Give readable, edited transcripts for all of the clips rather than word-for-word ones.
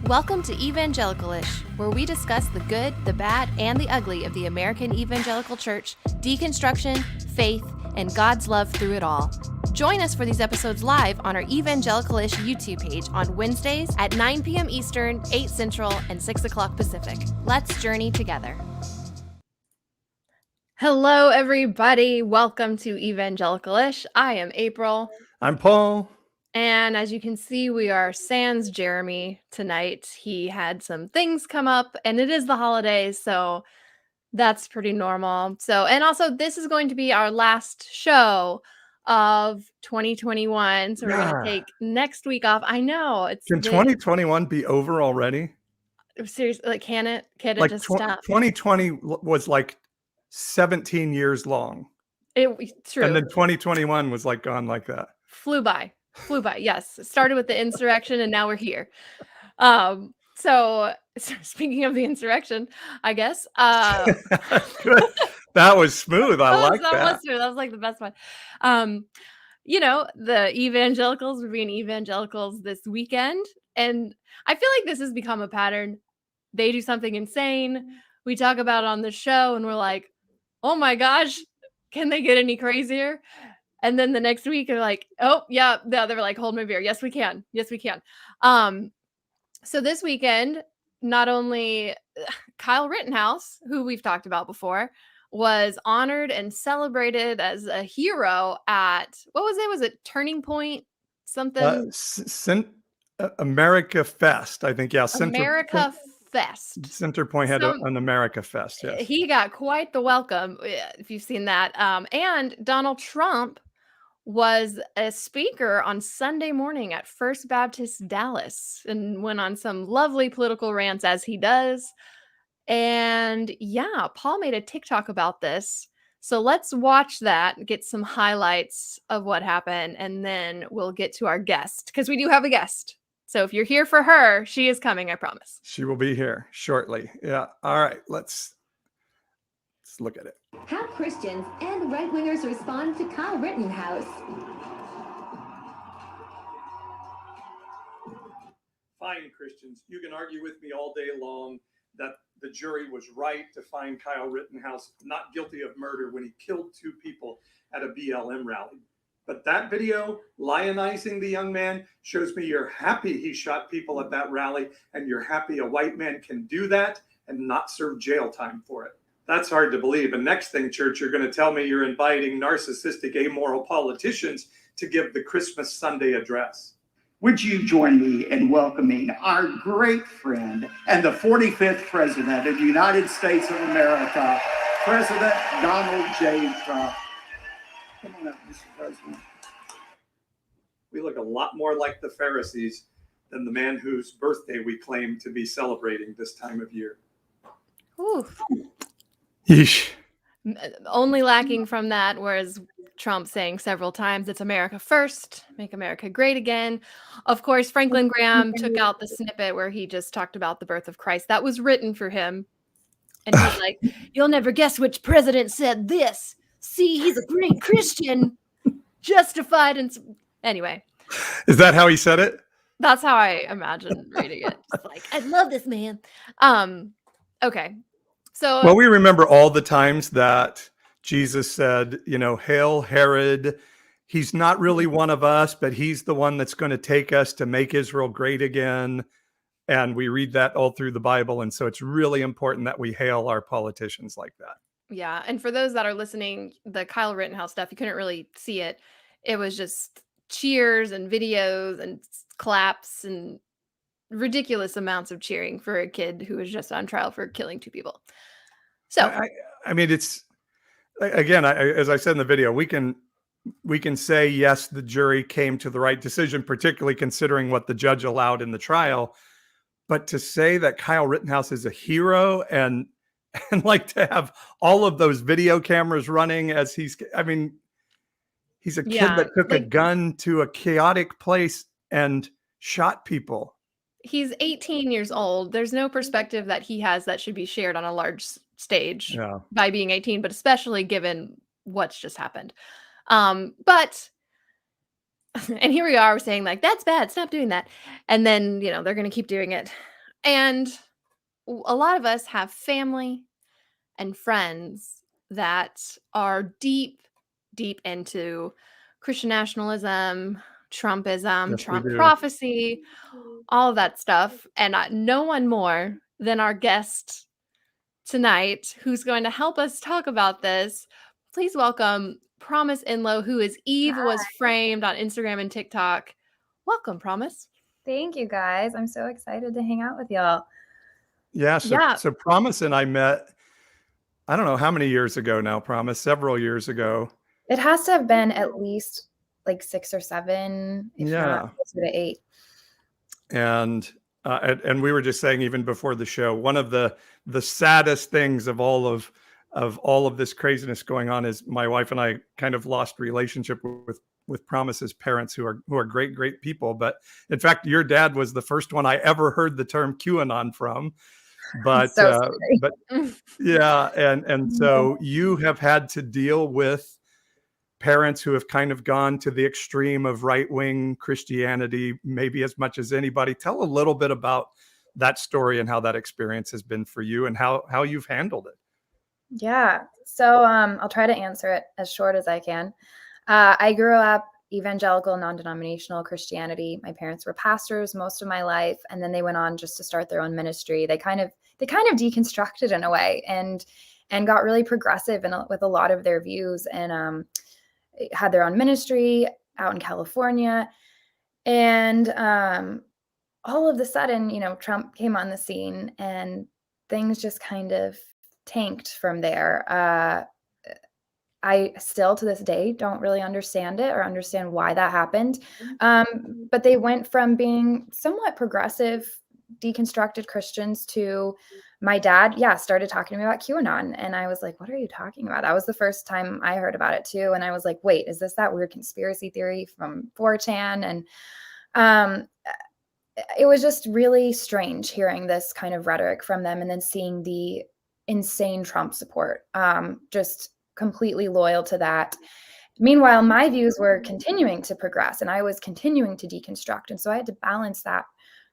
Welcome to Evangelical-ish, where we discuss the good, the bad, and the ugly of the American evangelical church, deconstruction, faith, and God's love through it all. Join us for these episodes live on our Evangelical-ish YouTube page on Wednesdays at 9 p.m. Eastern, 8 Central, and 6 o'clock Pacific. Let's journey together. Hello, everybody. Welcome to Evangelical-ish. I am April. I'm Paul. And as you can see, we are sans Jeremy tonight. He had some things come up, and it is the holidays, so that's pretty normal. And also, this is going to be our last show of 2021, so we're going to take next week off. I know. Can 2021 be over already? Seriously, like, can it Like just stop? 2020 was like 17 years long. True. And then 2021 was like gone like that. Flew by, yes. It started with the insurrection, and now we're here. So speaking of the insurrection, I guess. Good. That was smooth. I like that. That was smooth. That was like the best one. The evangelicals were being evangelicals this weekend, and I feel like this has become a pattern. They do something insane. We talk about it on the show, and we're like, oh my gosh, can they get any crazier? And then the next week they're like, oh yeah, they're like, hold my beer. Yes, we can. So this weekend, not only Kyle Rittenhouse, who we've talked about before, was honored and celebrated as a hero at, what was it? Was it Turning Point? Something? America Fest, I think. Yeah. America Fest. Centerpoint had an America Fest. Yes. He got quite the welcome, if you've seen that. And Donald Trump was a speaker on Sunday morning at First Baptist Dallas and went on some lovely political rants, as he does. And yeah, Paul made a TikTok about this. So let's watch that, get some highlights of what happened, and then we'll get to our guest, because we do have a guest. So if you're here for her, she is coming, I promise. She will be here shortly. Yeah. All right. Let's look at it. How Christians and right-wingers respond to Kyle Rittenhouse. Fine, Christians, you can argue with me all day long that the jury was right to find Kyle Rittenhouse not guilty of murder when he killed two people at a BLM rally. But that video lionizing the young man shows me you're happy he shot people at that rally, and you're happy a white man can do that and not serve jail time for it. That's hard to believe. And next thing, church, you're going to tell me you're inviting narcissistic, amoral politicians to give the Christmas Sunday address. Would you join me in welcoming our great friend and the 45th President of the United States of America, President Donald J. Trump. Come on up, Mr. President. We look a lot more like the Pharisees than the man whose birthday we claim to be celebrating this time of year. Ooh. Yeesh. Only lacking from that was Trump saying several times, it's America first, make America great again. Of course, Franklin Graham took out the snippet where he just talked about the birth of Christ. That was written for him. And he's like, you'll never guess which president said this. See, he's a great Christian, justified. And anyway. Is that how he said it? That's how I imagine reading it. It's like, I love this man. Okay. So, well, we remember all the times that Jesus said, hail Herod. He's not really one of us, but he's the one that's going to take us to make Israel great again. And we read that all through the Bible. And so it's really important that we hail our politicians like that. Yeah. And for those that are listening, the Kyle Rittenhouse stuff, you couldn't really see it. It was just cheers and videos and claps and ridiculous amounts of cheering for a kid who was just on trial for killing two people. So I mean, it's, again, as I said in the video, we can say, yes, the jury came to the right decision, particularly considering what the judge allowed in the trial. But to say that Kyle Rittenhouse is a hero and like to have all of those video cameras running as he's a kid that took a gun to a chaotic place and shot people. He's 18 years old. There's no perspective that he has that should be shared on a large stage by being 18, but especially given what's just happened. But And here we are saying like, that's bad, stop doing that. And then, they're going to keep doing it And a lot of us have family and friends that are deep, deep into Christian nationalism, Trumpism, Yes, we Trump do. prophecy, all of that stuff. And no one more than our guest tonight who's going to help us talk about this. Please welcome Promise Inlow, who is Eve Was Framed on Instagram and TikTok. Welcome, Promise. Thank you, guys. I'm so excited to hang out with y'all. Yeah. So, Yeah. so Promise and I met, I don't know how many years ago now, Promise, several years ago. It has to have been at least like 6 or 7, if not closer to 8. And we were just saying, even before the show, one of the saddest things of all of this craziness going on is my wife and I kind of lost relationship with Promise's parents, who are great people. But in fact, your dad was the first one I ever heard the term QAnon from. But but yeah, and so you have had to deal with parents who have kind of gone to the extreme of right-wing Christianity, maybe as much as anybody. Tell a little bit about that story and how that experience has been for you and how you've handled it. Yeah. So I'll try to answer it as short as I can. I grew up evangelical, non-denominational Christianity. My parents were pastors most of my life, and then they went on just to start their own ministry. They kind of deconstructed in a way and got really progressive with a lot of their views, and had their own ministry out in California. And all of a sudden, Trump came on the scene and things just kind of tanked from there. I still to this day don't really understand it or understand why that happened. But they went from being somewhat progressive, deconstructed Christians to my dad, started talking to me about QAnon. And I was like, what are you talking about? That was the first time I heard about it too. And I was like, wait, is this that weird conspiracy theory from 4chan? And it was just really strange hearing this kind of rhetoric from them and then seeing the insane Trump support, just completely loyal to that. Meanwhile, my views were continuing to progress and I was continuing to deconstruct. And so I had to balance that,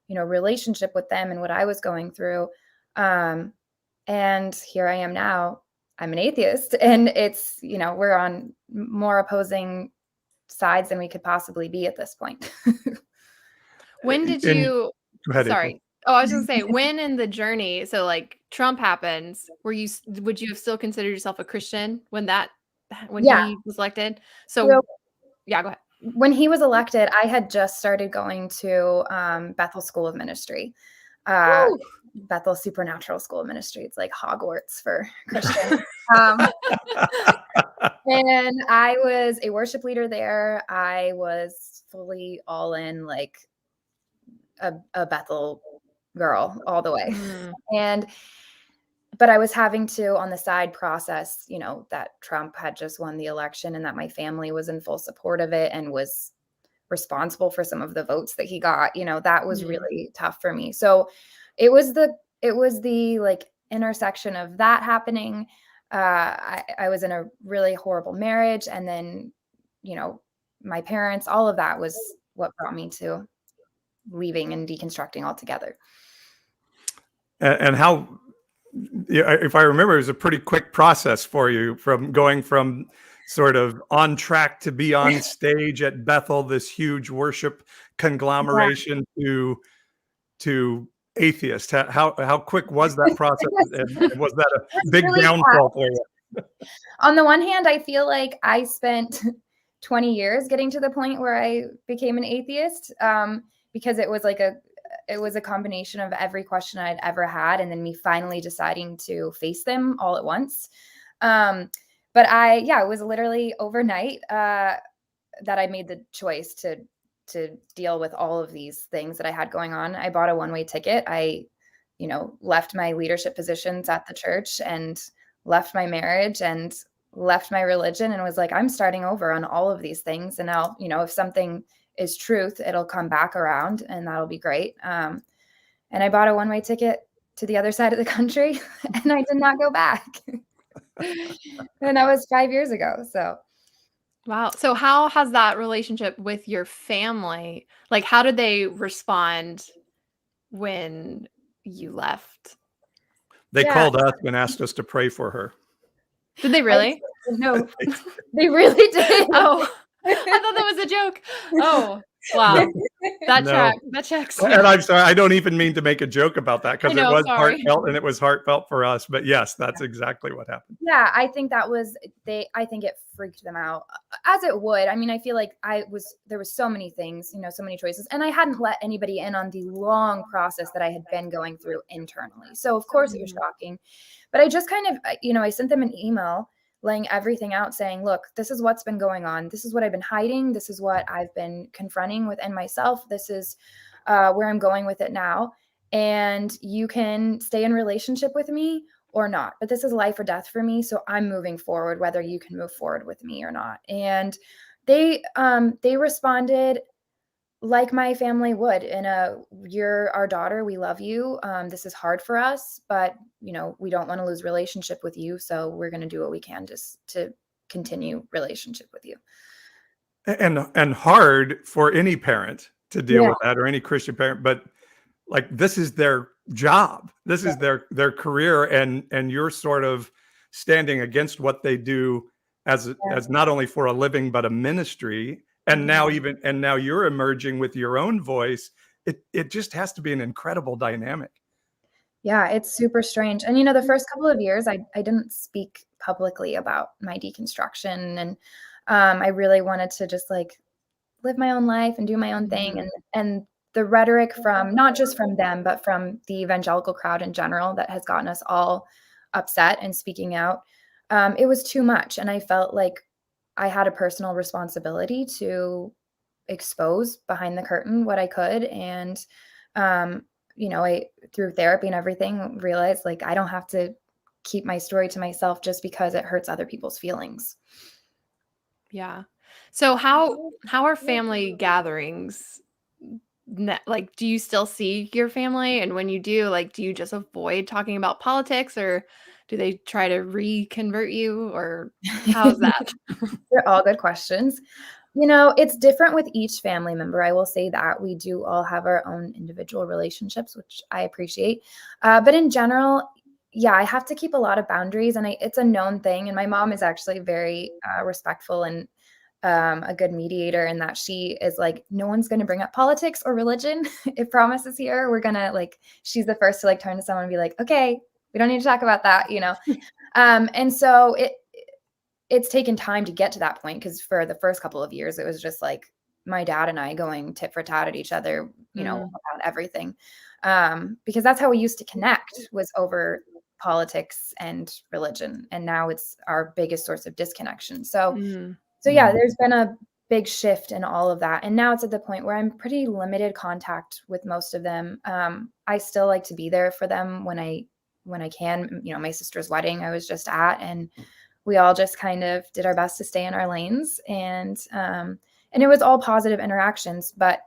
relationship with them and what I was going through. And here I am now. I'm an atheist, and it's, we're on more opposing sides than we could possibly be at this point. When did you, sorry. Oh, I was gonna say, when in the journey, so like Trump happens, would you have still considered yourself a Christian when he was elected? So yeah, go ahead. When he was elected, I had just started going to Bethel School of Ministry, Bethel Supernatural School of Ministry. It's like Hogwarts for Christians. And I was a worship leader there. I was fully all in, like a Bethel girl all the way. But I was having to, on the side, process, that Trump had just won the election and that my family was in full support of it and was responsible for some of the votes that he got. That was really tough for me. So it was the like intersection of that happening. I was in a really horrible marriage, and then, my parents, all of that was what brought me to leaving and deconstructing altogether. And how, if I remember, it was a pretty quick process for you, from going from sort of on track to be on stage at Bethel, this huge worship conglomeration, to atheist. How quick was that process? And was that a big really downfall for you? On the one hand, I feel like I spent 20 years getting to the point where I became an atheist, because it was a combination of every question I'd ever had, and then me finally deciding to face them all at once. But it was literally overnight that I made the choice to deal with all of these things that I had going on. I bought a one-way ticket. I, left my leadership positions at the church and left my marriage and left my religion, and was like, I'm starting over on all of these things. And I'll, if something is truth, it'll come back around and that'll be great. And I bought a one-way ticket to the other side of the country and I did not go back. And that was 5 years ago. So. Wow. So how has that relationship with your family, like, how did they respond when you left. They Yeah. called us and asked us to pray for her. Did they really? No, they really did. Oh, I thought that was a joke. Oh, wow. That No. checks. And Yeah. I'm sorry, I don't even mean to make a joke about that, I because it know, was sorry. heartfelt, and it was heartfelt for us. But yes, that's exactly what happened. Yeah, I think that was I think it freaked them out, as it would. I mean, I feel like there was so many things, so many choices, and I hadn't let anybody in on the long process that I had been going through internally. So of course it was shocking, but I just kind of, I sent them an email laying everything out, saying, look, this is what's been going on. This is what I've been hiding. This is what I've been confronting within myself. This is where I'm going with it now. And you can stay in relationship with me or not, but this is life or death for me. So I'm moving forward, whether you can move forward with me or not. And they responded like my family would, you're our daughter. We love you. This is hard for us, but we don't want to lose relationship with you. So we're going to do what we can just to continue relationship with you. And hard for any parent to deal Yeah. with that, or any Christian parent, but like, this is their job. This is their career, and you're sort of standing against what they do as not only for a living, but a ministry. And now you're emerging with your own voice. It just has to be an incredible dynamic. Yeah, it's super strange. And the first couple of years I didn't speak publicly about my deconstruction, and I really wanted to just like live my own life and do my own thing. And the rhetoric from not just from them, but from the evangelical crowd in general that has gotten us all upset and speaking out, it was too much. And I felt like I had a personal responsibility to expose behind the curtain what I could. And, I, through therapy and everything, realized like I don't have to keep my story to myself just because it hurts other people's feelings. Yeah. So how are family gatherings? Like, do you still see your family? And when you do, like, do you just avoid talking about politics, or do they try to reconvert you, or how's that? They're all good questions. It's different with each family member. I will say that we do all have our own individual relationships, which I appreciate. But in general, yeah, I have to keep a lot of boundaries, and it's a known thing. And my mom is actually very respectful and a good mediator, in that she is like, no one's going to bring up politics or religion. If Promise is here, we're going to she's the first to turn to someone and be like, okay, we don't need to talk about that, And so it's taken time to get to that point, because for the first couple of years, it was just like my dad and I going tit for tat at each other, about everything. Because that's how we used to connect, was over politics and religion. And now it's our biggest source of disconnection. So yeah, there's been a big shift in all of that. And now it's at the point where I'm pretty limited contact with most of them. I still like to be there for them when I can. My sister's wedding I was just at, and we all just kind of did our best to stay in our lanes. And it was all positive interactions, but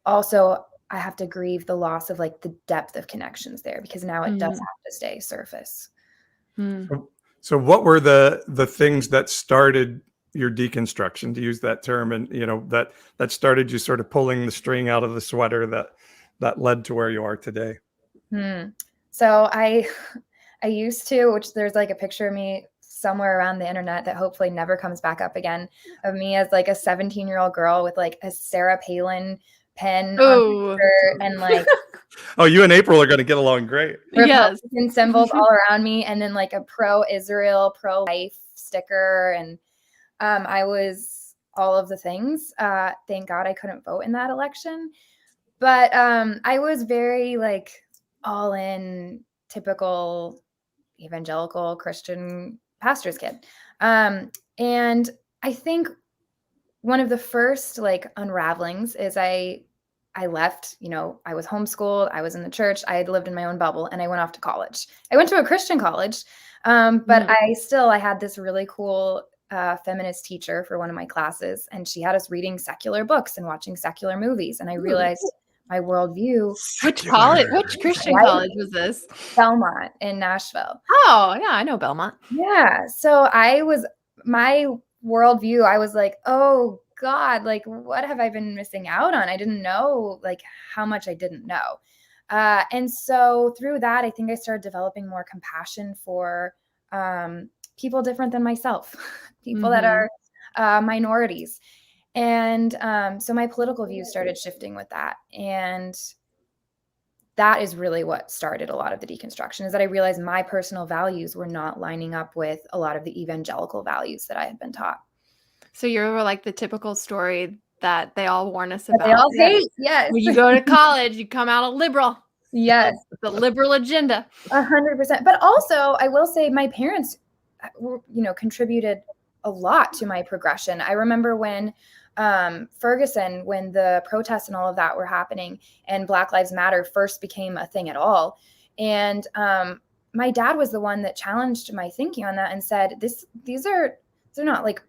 also I have to grieve the loss of the depth of connections there, because now it does have to stay surface. So what were the things that started your deconstruction, to use that term, and that started you sort of pulling the string out of the sweater that led to where you are today? So I used to, which there's a picture of me somewhere around the internet that hopefully never comes back up again, of me as a 17-year-old girl with a Sarah Palin pen on her shirt, and oh, you and April are going to get along great. Republican symbols all around me, and then a pro-Israel, pro-life sticker, and I was all of the things. Thank God I couldn't vote in that election, but I was very all in, typical evangelical Christian pastor's kid. And I think one of the first unravelings is I left, I was homeschooled, I was in the church, I had lived in my own bubble, and I went off to college. I went to a Christian college, but I had this really cool feminist teacher for one of my classes, and she had us reading secular books and watching secular movies. And I realized my worldview. Which college? Which Christian college was this? Belmont in Nashville. Oh, yeah, I know Belmont. Yeah. So my worldview, I was like, oh God, what have I been missing out on? I didn't know how much I didn't know. And so through that, I think I started developing more compassion for people different than myself, people that are minorities. And so my political views started shifting with that. And that is really what started a lot of the deconstruction, is that I realized my personal values were not lining up with a lot of the evangelical values that I had been taught. So you're like the typical story that they all warn us But about. they all hate, yes. When you go to college, you come out a liberal. Yes. The liberal agenda. 100%. But also, I will say my parents, contributed a lot to my progression. I remember when Ferguson, when the protests and all of that were happening and Black Lives Matter first became a thing at all. And my dad was the one that challenged my thinking on that and said, they're not like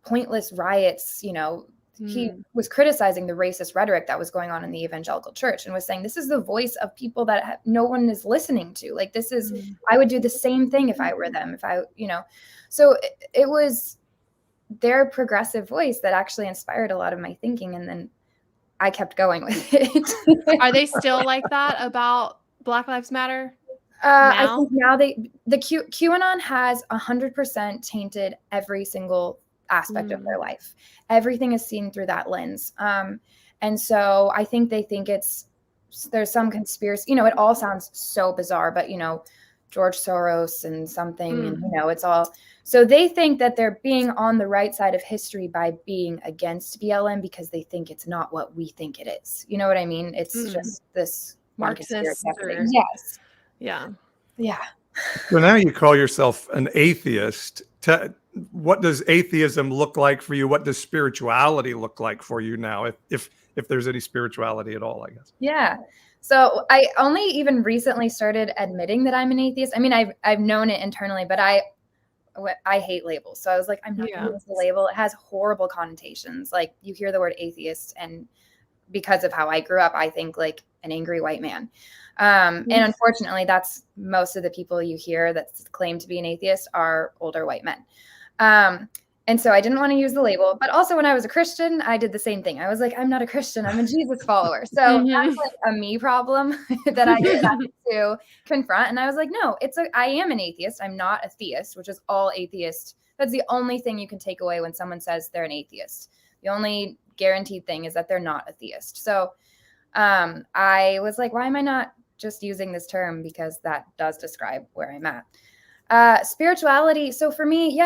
pointless riots, He was criticizing the racist rhetoric that was going on in the evangelical church and was saying, this is the voice of people that no one is listening to. Like, this is, I would do the same thing if I were them, so it was their progressive voice that actually inspired a lot of my thinking. And then I kept going with it. Are they still like that about Black Lives Matter? I think now QAnon has 100% tainted every single aspect of their life. Everything is seen through that lens. And so I think they think there's some conspiracy, it all sounds so bizarre, but George Soros and something, and it's all, so they think that they're being on the right side of history by being against BLM because they think it's not what we think it is. You know what I mean? It's just this Marxist. Yes. Yeah. Yeah. So now you call yourself an atheist. What does atheism look like for you? What does spirituality look like for you now? If there's any spirituality at all, I guess. Yeah. So I only even recently started admitting that I'm an atheist. I mean, I've known it internally, but I hate labels. So I was like, I'm not going to use the label. It has horrible connotations. Like, you hear the word atheist, and because of how I grew up, I think like an angry white man. And unfortunately, that's most of the people you hear that claim to be an atheist are older white men. And so I didn't want to use the label, but also when I was a Christian, I did the same thing. I was like, I'm not a Christian, I'm a Jesus follower. So that's like a me problem that I had to confront. And I was like, no, I am an atheist. I'm not a theist, which is all atheist. That's the only thing you can take away when someone says they're an atheist. The only guaranteed thing is that they're not a theist. So I was like, why am I not just using this term? Because that does describe where I'm at. Spirituality. So for me,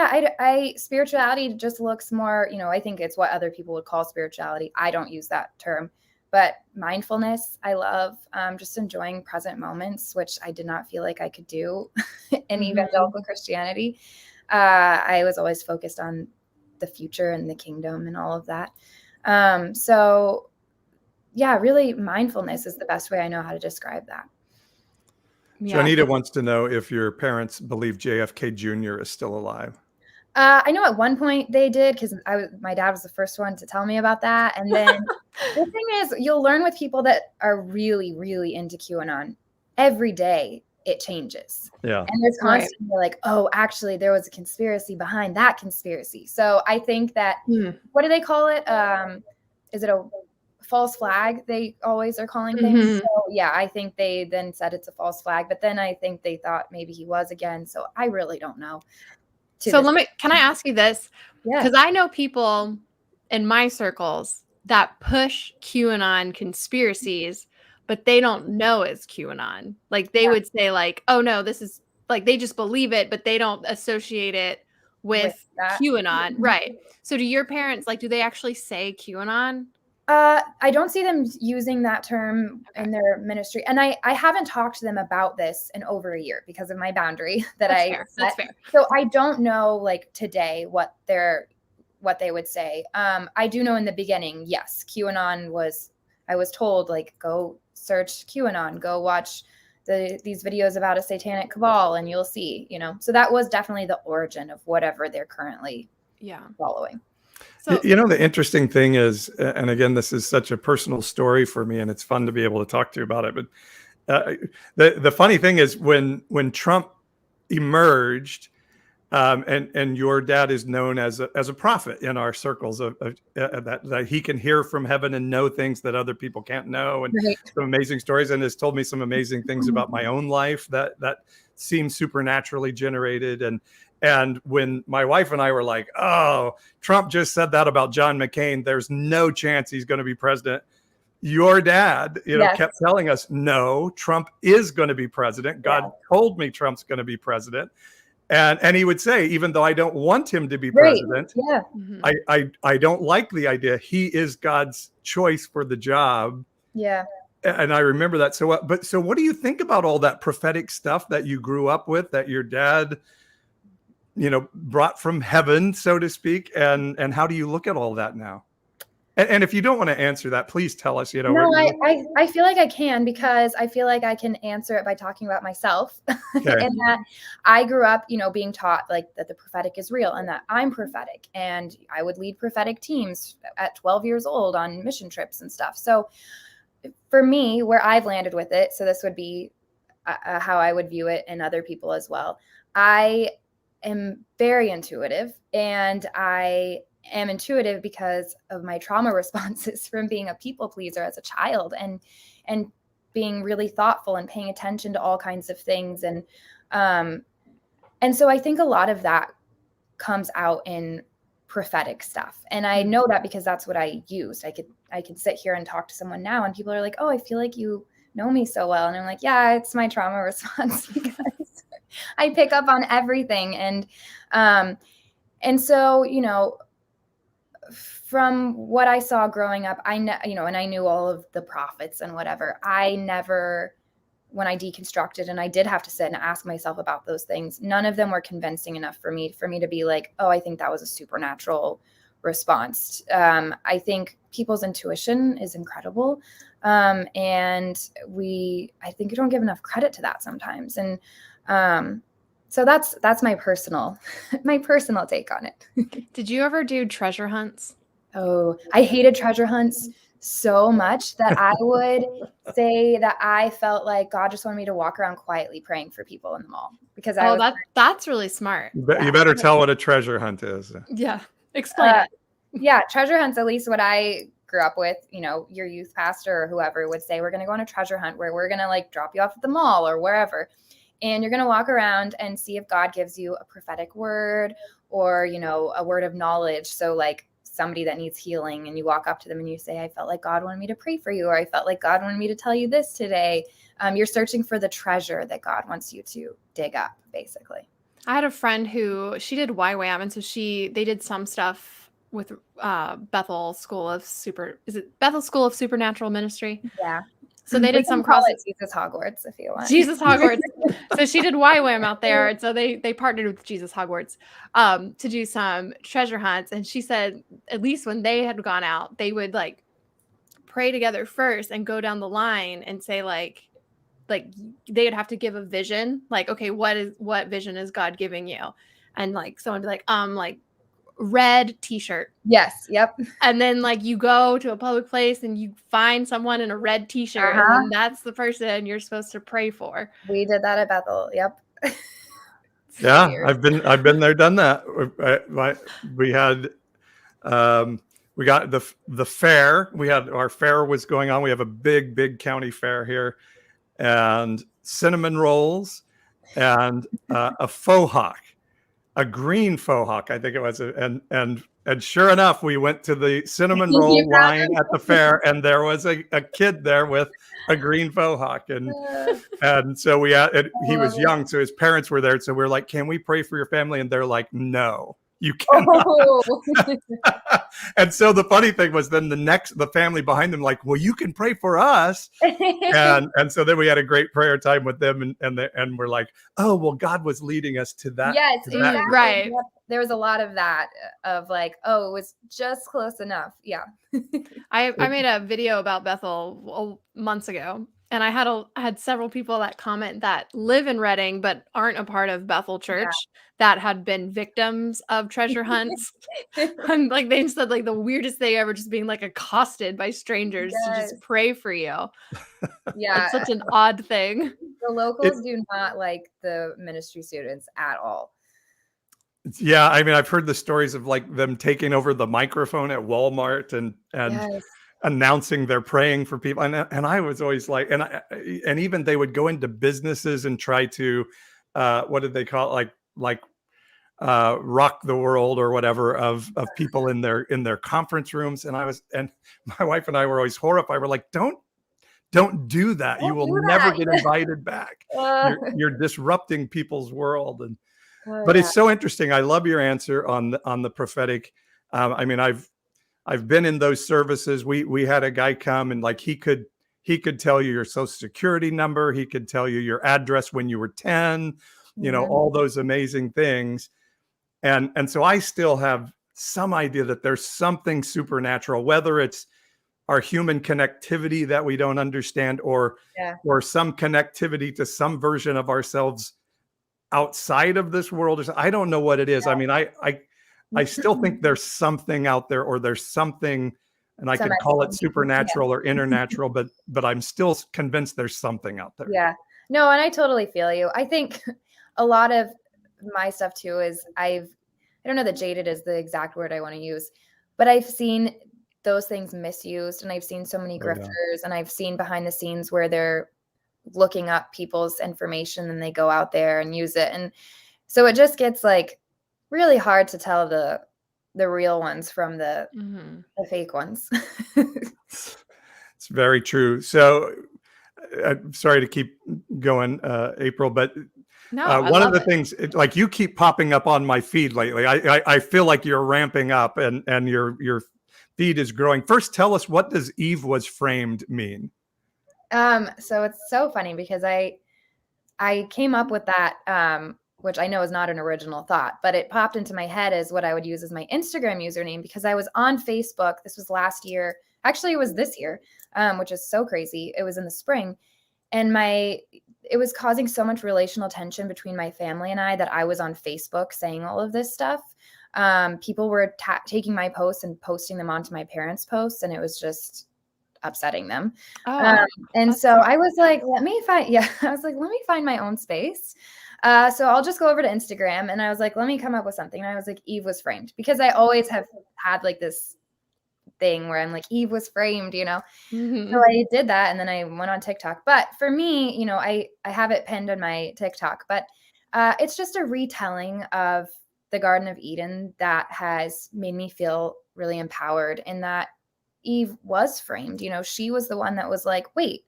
spirituality just looks more, I think it's what other people would call spirituality. I don't use that term, but mindfulness, I love, just enjoying present moments, which I did not feel like I could do in evangelical Christianity. I was always focused on the future and the kingdom and all of that. So yeah, really mindfulness is the best way I know how to describe that. Yeah. Janita wants to know if your parents believe JFK Jr. is still alive. I know at one point they did, because my dad was the first one to tell me about that. And then the thing is, you'll learn with people that are really, really into QAnon. Every day it changes. Yeah. And there's constantly like, oh, actually, there was a conspiracy behind that conspiracy. So I think that, what do they call it? Is it a false flag? They always are calling things. So yeah, I think they then said it's a false flag, but then I think they thought maybe he was again. So I really don't know. So can I ask you this? Because I know people in my circles that push QAnon conspiracies, but they don't know it's QAnon. Like, they would say like, oh no, this is like, they just believe it, but they don't associate it with QAnon. Right. So do your parents, like, do they actually say QAnon? I don't see them using that term in their ministry. And I haven't talked to them about this in over a year because of my boundary that That's fair. So I don't know, like, today what they would say. I do know in the beginning, yes, QAnon I was told, like, go search QAnon, go watch these videos about a satanic cabal and you'll see, so that was definitely the origin of whatever they're currently following. So, the interesting thing is, and again, this is such a personal story for me, and it's fun to be able to talk to you about it. But the funny thing is, when Trump emerged, And your dad is known as a prophet in our circles that he can hear from heaven and know things that other people can't know, and Right. some amazing stories, and has told me some amazing things about my own life that seem supernaturally generated. And when my wife and I were like, oh, Trump just said that about John McCain, there's no chance he's going to be president. Your dad, Yes. kept telling us, no, Trump is going to be president. God told me Trump's going to be president. And he would say, even though I don't want him to be president, Yeah. I don't like the idea. He is God's choice for the job. Yeah. And I remember that. So what do you think about all that prophetic stuff that you grew up with, that your dad, brought from heaven, so to speak? And how do you look at all that now? And if you don't want to answer that, please tell us. No, I feel like I can, because I feel like I can answer it by talking about myself. Okay. And that I grew up, being taught like that the prophetic is real and that I'm prophetic, and I would lead prophetic teams at 12 years old on mission trips and stuff. So for me, where I've landed with it, so this would be how I would view it, and other people as well. I am very intuitive, and I am intuitive because of my trauma responses from being a people pleaser as a child, and being really thoughtful and paying attention to all kinds of things. And so I think a lot of that comes out in prophetic stuff. And I know that because that's what I used. I could sit here and talk to someone now, and people are like, oh, I feel like you know me so well. And I'm like, yeah, it's my trauma response because I pick up on everything. And so, from what I saw growing up, and I knew all of the prophets and whatever, I never, when I deconstructed and I did have to sit and ask myself about those things, none of them were convincing enough for me to be like, oh, I think that was a supernatural response. I think people's intuition is incredible. And I think we don't give enough credit to that sometimes. And so that's my personal take on it. Did you ever do treasure hunts? Oh, I hated treasure hunts so much that I would say that I felt like God just wanted me to walk around quietly praying for people in the mall, because that's really smart. You better tell what a treasure hunt is. Yeah. Explain it. Yeah. Treasure hunts, at least what I grew up with, your youth pastor or whoever would say, we're going to go on a treasure hunt where we're going to like drop you off at the mall or wherever. And you're going to walk around and see if God gives you a prophetic word or, a word of knowledge. So like somebody that needs healing, and you walk up to them and you say, I felt like God wanted me to pray for you, or I felt like God wanted me to tell you this today. You're searching for the treasure that God wants you to dig up, basically. I had a friend who, she did YWAM, and so they did some stuff with Bethel School of Supernatural Ministry? Yeah. So they did some call it Jesus Hogwarts if you want. Jesus Hogwarts. So she did YWAM out there, and so they partnered with Jesus Hogwarts to do some treasure hunts. And she said, at least when they had gone out, they would like pray together first and go down the line and say like they'd have to give a vision, like, okay, what vision is God giving you? And like someone would be like red t-shirt. Yes. Yep. And then like you go to a public place and you find someone in a red t-shirt, and then that's the person you're supposed to pray for. We did that at Bethel. Yep. Yeah, I've been there, done that. We had we got the fair. Our fair was going on. We have a big county fair here, and cinnamon rolls and a faux hawk. A green faux hawk, I think it was, and sure enough, we went to the cinnamon roll line at the fair, and there was a kid there with a green faux hawk, and so he was young, so his parents were there, so we're like, "Can we pray for your family?" And they're like, "No, you cannot." And so the funny thing was, then the family behind them, like, "Well, you can pray for us," and so then we had a great prayer time with them, and we're like, "Oh, well, God was leading us to that." Yes, to that. exactly. Right. There was a lot of that, of like, oh, it was just close enough. Yeah. I made a video about Bethel months ago, and I had several people that comment that live in Redding but aren't a part of Bethel Church that had been victims of treasure hunts. And like they said, like the weirdest thing ever, just being like accosted by strangers to just pray for you. Yeah. It's such an odd thing. The locals do not like the ministry students at all. Yeah, I mean, I've heard the stories of like them taking over the microphone at Walmart and Yes. announcing they're praying for people, and I was always like, and even they would go into businesses and try to, what did they call it, like rock the world or whatever of people in their conference rooms, and my wife and I were always horrified. We're like, don't do that. You Don't will do never that. get invited back. Uh, You're disrupting people's world. oh But yeah. it's so interesting. I love your answer on the prophetic. I mean, I've been in those services. We had a guy come and like he could tell you your social security number. He could tell you your address when you were 10, Mhm. all those amazing things. And so I still have some idea that there's something supernatural, whether it's our human connectivity that we don't understand Yeah. or some connectivity to some version of ourselves outside of this world. I don't know what it is. I mean, I still think there's something out there, or there's something, and I Some could call it explanation. Yeah. supernatural or internatural, but I'm still convinced there's something out there. Yeah. No, and I totally feel you. I think a lot of my stuff too is I don't know that jaded is the exact word I want to use, but I've seen those things misused, and I've seen so many Oh, yeah. grifters, and I've seen behind the scenes where they're looking up people's information and they go out there and use it. And so it just gets like really hard to tell the real ones from the fake ones. It's very true. So I'm sorry to keep going, April, but No, I one of love the it. things, like you keep popping up on my feed lately. I feel like you're ramping up and your feed is growing. First, tell us, what does Eve was framed mean? So it's so funny because I came up with that, which I know is not an original thought, but it popped into my head as what I would use as my Instagram username, because I was on Facebook. This was last year. Actually, it was this year, which is so crazy. It was in the spring. And it was causing so much relational tension between my family and I that I was on Facebook saying all of this stuff. People were taking my posts and posting them onto my parents' posts, and it was just upsetting them. Oh, And that's so I was like, let me find my own space. So I'll just go over to Instagram, and I was like, let me come up with something. And I was like, Eve was framed, because I always have had like this thing where I'm like, Eve was framed, Mhm. So I did that, and then I went on TikTok. But for me, I have it pinned on my TikTok, but it's just a retelling of the Garden of Eden that has made me feel really empowered, in that Eve was framed. She was the one that was like, wait,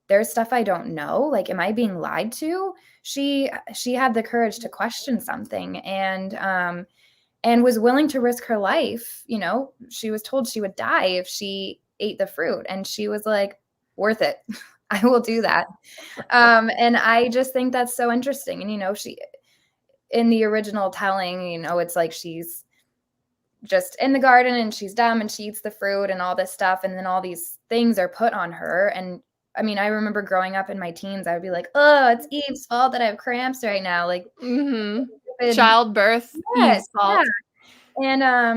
there's stuff I don't know. Like, am I being lied to? She had the courage to question something, and was willing to risk her life. She was told she would die if she ate the fruit, and she was like, worth it. I will do that. And I just think that's so interesting. And she, in the original telling, it's like she's just in the garden and she's dumb and she eats the fruit and all this stuff, and then all these things are put on her. And I mean, I remember growing up in my teens, I would be like, oh, it's Eve's fault that I have cramps right now. Like, Childbirth, yes, Eve's fault. yeah.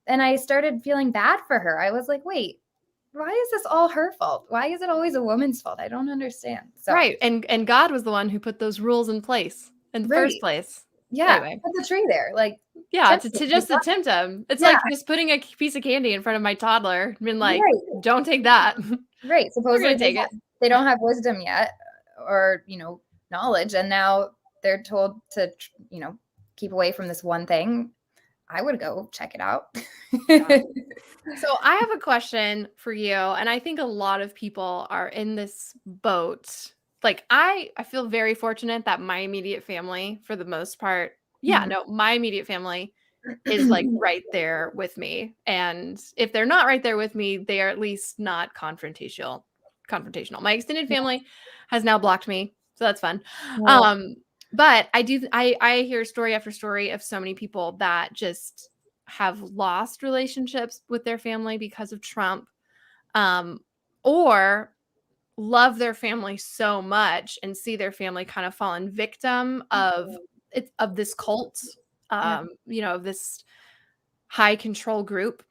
And I started feeling bad for her. I was like, wait, why is this all her fault? Why is it always a woman's fault? I don't understand. So Right. And God was the one who put those rules in place in the first right. place. Yeah, Anyway. put the tree there. Like, Yeah, tempt to me. just to tempt him. It's Yeah. like just putting a piece of candy in front of my toddler, being like, Right. don't take that. Right. We're Supposedly gonna take it. they don't have wisdom yet, or knowledge, and now they're told to keep away from this one thing. I would go check it out. So I have a question for you, and I think a lot of people are in this boat. Like I feel very fortunate that my immediate family, for the most part, my immediate family is like right there with me. And if they're not right there with me, they are at least not confrontational. My extended family has now blocked me, so that's fun. Yeah. But I hear story after story of so many people that just have lost relationships with their family because of Trump, or love their family so much and see their family kind of fallen victim of this cult, of this high control group,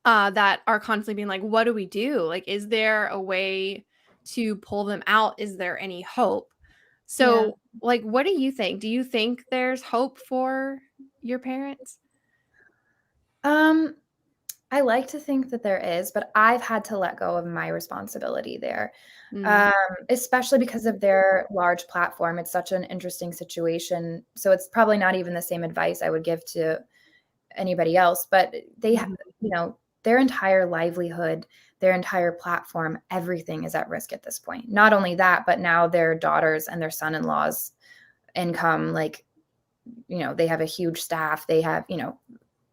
that are constantly being like, what do we do? Like, is there a way to pull them out? Is there any hope? So, like, what do you think? Do you think there's hope for your parents? I like to think that there is, but I've had to let go of my responsibility there, Mm. especially because of their large platform. It's such an interesting situation. So it's probably not even the same advice I would give to anybody else, but they have, you know, their entire livelihood, their entire platform, everything is at risk at this point. Not only that, but now their daughters and their son-in-laws income, like, you know, they have a huge staff. They have, you know,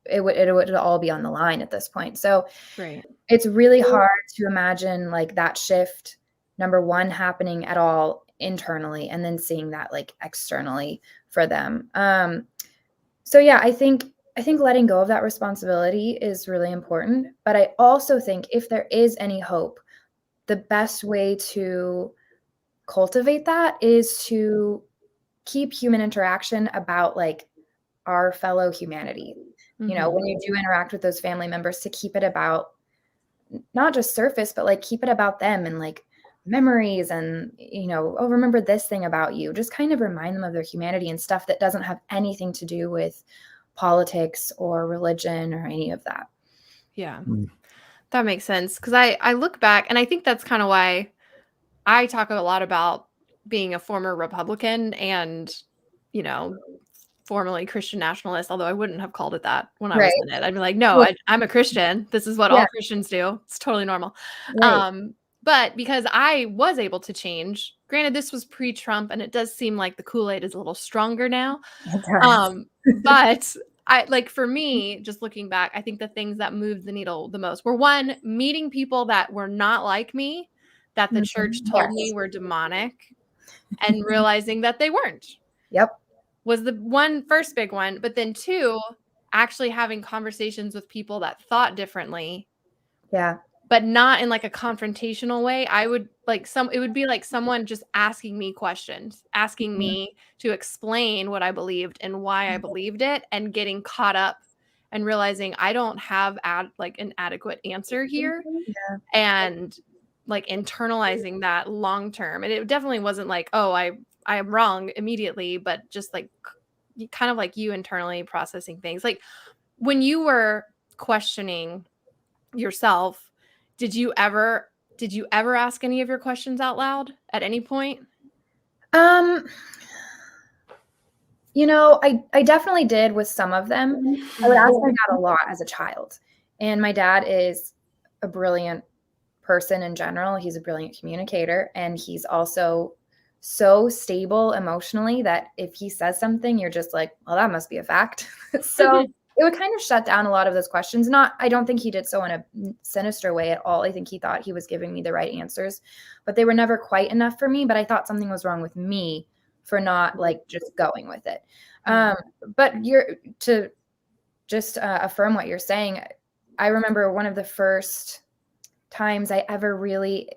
it would all be on the line at this point. So Right. it's really hard to imagine like that shift, number one, happening at all internally, and then seeing that like externally for them. So yeah, I think letting go of that responsibility is really important. But I also think if there is any hope, the best way to cultivate that is to keep human interaction about like our fellow humanity. You know, when you do interact with those family members, to keep it about not just surface, but like keep it about them and like memories and, you know, oh, remember this thing about you. Just kind of remind them of their humanity and stuff that doesn't have anything to do with politics or religion or any of that. Yeah. Mm. That makes sense. Because I look back, and I think that's kind of why I talk a lot about being a former Republican and, you know, formerly Christian nationalist, although I wouldn't have called it that when I was Right. in it. I'd be like, no, Well, I'm a Christian. This is what yeah, all Christians do. It's totally normal. right. But because I was able to change, granted, this was pre-Trump, and it does seem like the Kool-Aid is a little stronger now. It does. But I like, for me, just looking back, I think the things that moved the needle the most were, one, meeting people that were not like me, that the church told me Yes. were demonic, and realizing that they weren't, Yep. was the first big one. But then two, actually having conversations with people that thought differently, Yeah. but not in like a confrontational way. I would like it would be like someone just asking me questions, asking me to explain what I believed and why I believed it, and getting caught up and realizing I don't have like an adequate answer here, Yeah. and like internalizing that long term. And it definitely wasn't like, oh, I am wrong immediately, but just like kind of like you internally processing things. Like when you were questioning yourself, did you ever ask any of your questions out loud at any point? Um, you know, I definitely did with some of them. I would ask my dad a lot as a child. And my dad is a brilliant person in general. He's a brilliant communicator, and he's also so stable emotionally that if he says something, you're just like, well, that must be a fact. So it would kind of shut down a lot of those questions. I don't think he did so in a sinister way at all. I think he thought he was giving me the right answers, but they were never quite enough for me. But I thought something was wrong with me for not like just going with it. But to just affirm what you're saying, I remember one of the first times I ever really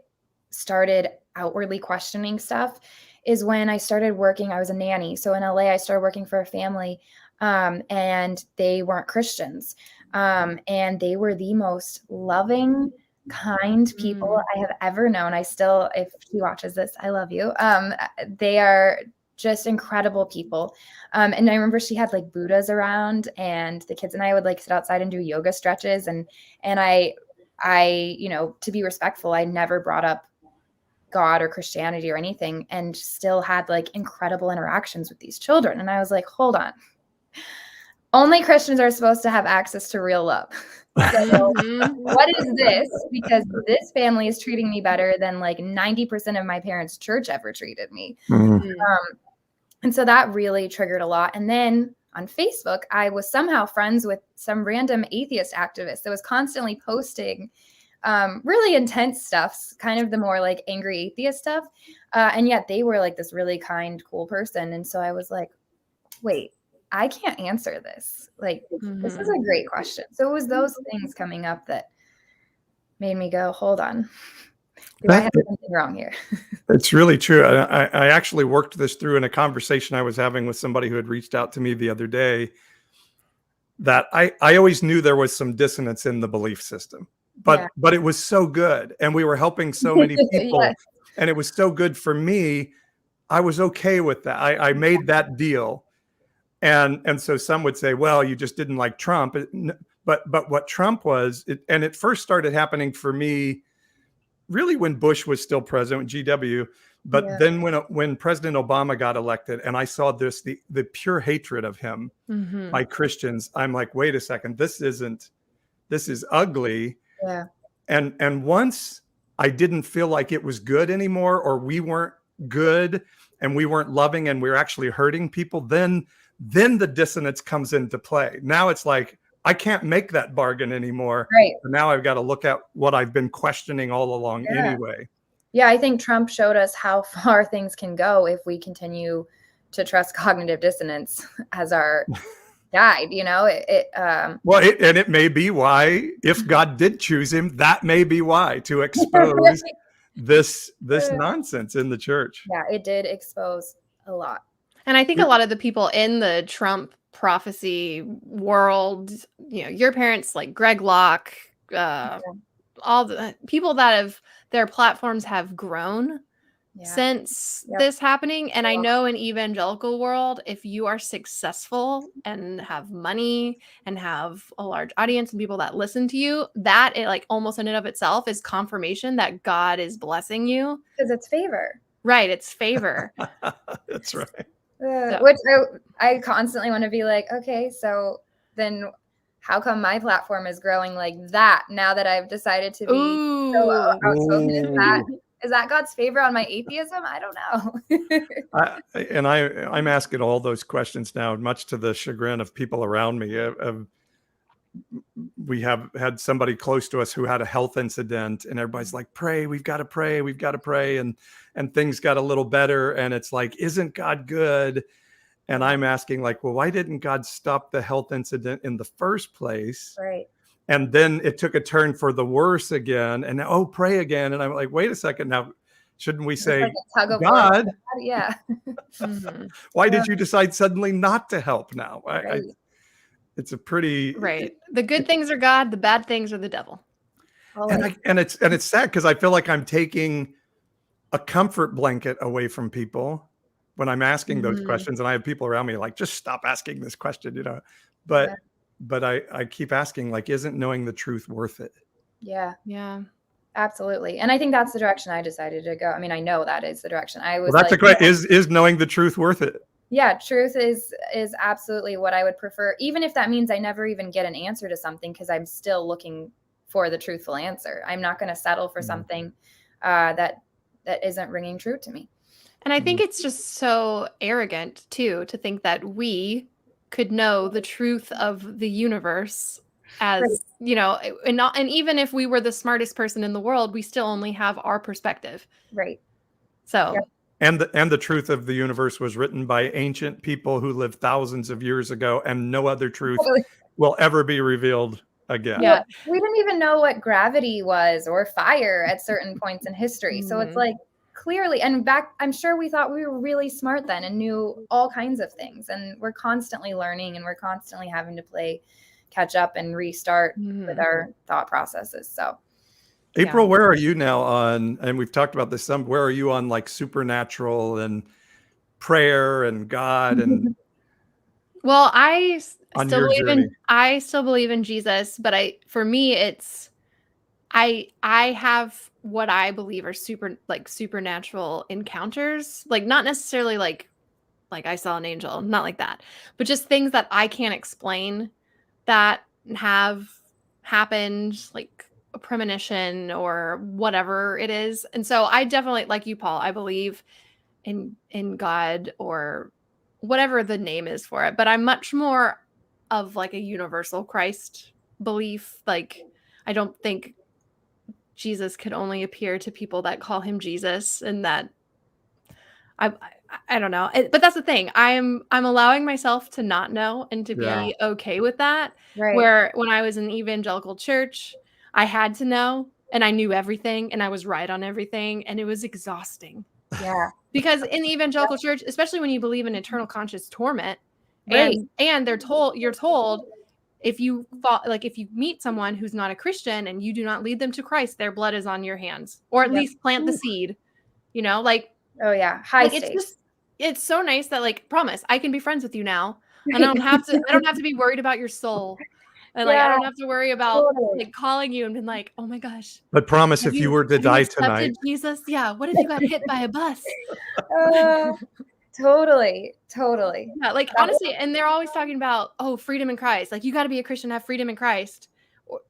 started outwardly questioning stuff is when I started working. I was a nanny. So in LA, I started working for a family, and they weren't Christians. And they were the most loving, kind people I have ever known. I still, if she watches this, I love you. They are just incredible people. And I remember she had like Buddhas around, and the kids and I would like sit outside and do yoga stretches. And I, you know, to be respectful, I never brought up God or Christianity or anything, and still had like incredible interactions with these children. And I was like, hold on. Only Christians are supposed to have access to real love. So what is this? Because this family is treating me better than like 90% of my parents' church ever treated me. And so that really triggered a lot. And then on Facebook, I was somehow friends with some random atheist activist that was constantly posting really intense stuff, kind of the more like angry atheist stuff. And yet they were like this really kind, cool person. And so I was like, wait, I can't answer this. Like, this is a great question. So it was those things coming up that made me go, hold on. Do I have something wrong here? It's really true. I actually worked this through in a conversation I was having with somebody who had reached out to me the other day, that I always knew there was some dissonance in the belief system, but it was so good. And we were helping so many people, and it was so good for me. I was okay with that. I made that deal. And so some would say, well, you just didn't like Trump. But what Trump was, and it first started happening for me really when Bush was still president, GW. But then when President Obama got elected, and I saw the pure hatred of him by Christians, I'm like, wait a second, this is ugly. Yeah. And once I didn't feel like it was good anymore, or we weren't good and we weren't loving and we were actually hurting people, then the dissonance comes into play. Now it's like, I can't make that bargain anymore. Right. So now I've got to look at what I've been questioning all along anyway. Yeah, I think Trump showed us how far things can go if we continue to trust cognitive dissonance as our guide. You know, and it may be why, if God did choose him, that may be why, to expose this nonsense in the church. Yeah, it did expose a lot. And I think a lot of the people in the Trump prophecy world, you know, your parents, like Greg Locke, all the people that their platforms have grown since this happening. And I know in evangelical world, if you are successful and have money and have a large audience and people that listen to you, that it like almost in and of itself is confirmation that God is blessing you. Because it's favor. Right. It's favor. That's right. Which I constantly want to be like, okay, so then how come my platform is growing like that now that I've decided to be so outspoken? Is that God's favor on my atheism? I don't know. I'm asking all those questions now, much to the chagrin of people around me. We have had somebody close to us who had a health incident, and everybody's like, pray, we've got to pray. And things got a little better. And it's like, isn't God good? And I'm asking like, well, why didn't God stop the health incident in the first place? Right. And then it took a turn for the worse again. And pray again. And I'm like, wait a second. Now, shouldn't we say, like God? Yeah. Why did you decide suddenly not to help now? Right. It's a pretty The good things are God, the bad things are the devil. And it's sad because I feel like I'm taking a comfort blanket away from people when I'm asking those questions, and I have people around me like, just stop asking this question, you know. But I keep asking, like, isn't knowing the truth worth it? Yeah. Yeah. Absolutely. And I think that's the direction I decided to go. I mean, I know that is the direction I was. Well, that's like, is knowing the truth worth it? Yeah, truth is absolutely what I would prefer, even if that means I never even get an answer to something, because I'm still looking for the truthful answer. I'm not going to settle for something that isn't ringing true to me. And I think it's just so arrogant too to think that we could know the truth of the universe as, you know, and even if we were the smartest person in the world, we still only have our perspective. Right. So. Yeah. And the truth of the universe was written by ancient people who lived thousands of years ago, and no other truth will ever be revealed again. Yeah. We didn't even know what gravity was or fire at certain points in history. So it's like clearly, and back, I'm sure we thought we were really smart then and knew all kinds of things. And we're constantly learning, and we're constantly having to catch up and restart with our thought processes. So April, where are you now on, and we've talked about this some, where are you on like supernatural and prayer and God? And well, I still believe in Jesus, but for me it's I have what I believe are supernatural encounters, like not necessarily like I saw an angel, not like that, but just things that I can't explain that have happened, like a premonition or whatever it is. And so I definitely, like you, Paul, I believe in God or whatever the name is for it, but I'm much more of like a universal Christ belief. Like, I don't think Jesus could only appear to people that call him Jesus, and that I don't know. But that's the thing. I'm allowing myself to not know and to be okay with that. Right. Where when I was in evangelical church, I had to know, and I knew everything, and I was right on everything, and it was exhausting. Yeah. Because in the evangelical church, especially when you believe in eternal conscious torment, and you're told if you meet someone who's not a Christian and you do not lead them to Christ, their blood is on your hands, or at least plant the seed. You know, like, oh yeah, high stakes. It's so nice that, like, promise, I can be friends with you now. And I don't have to be worried about your soul. And like I Yeah, don't have to worry about totally. like calling you and being like, "Oh my gosh, But promise if you were to have you die accepted tonight, Jesus? Yeah, what if you got hit by a bus?" Uh, totally. Yeah, like That was- honestly, and they're always talking about, oh, freedom in Christ. Like you got to be a Christian, have freedom in Christ,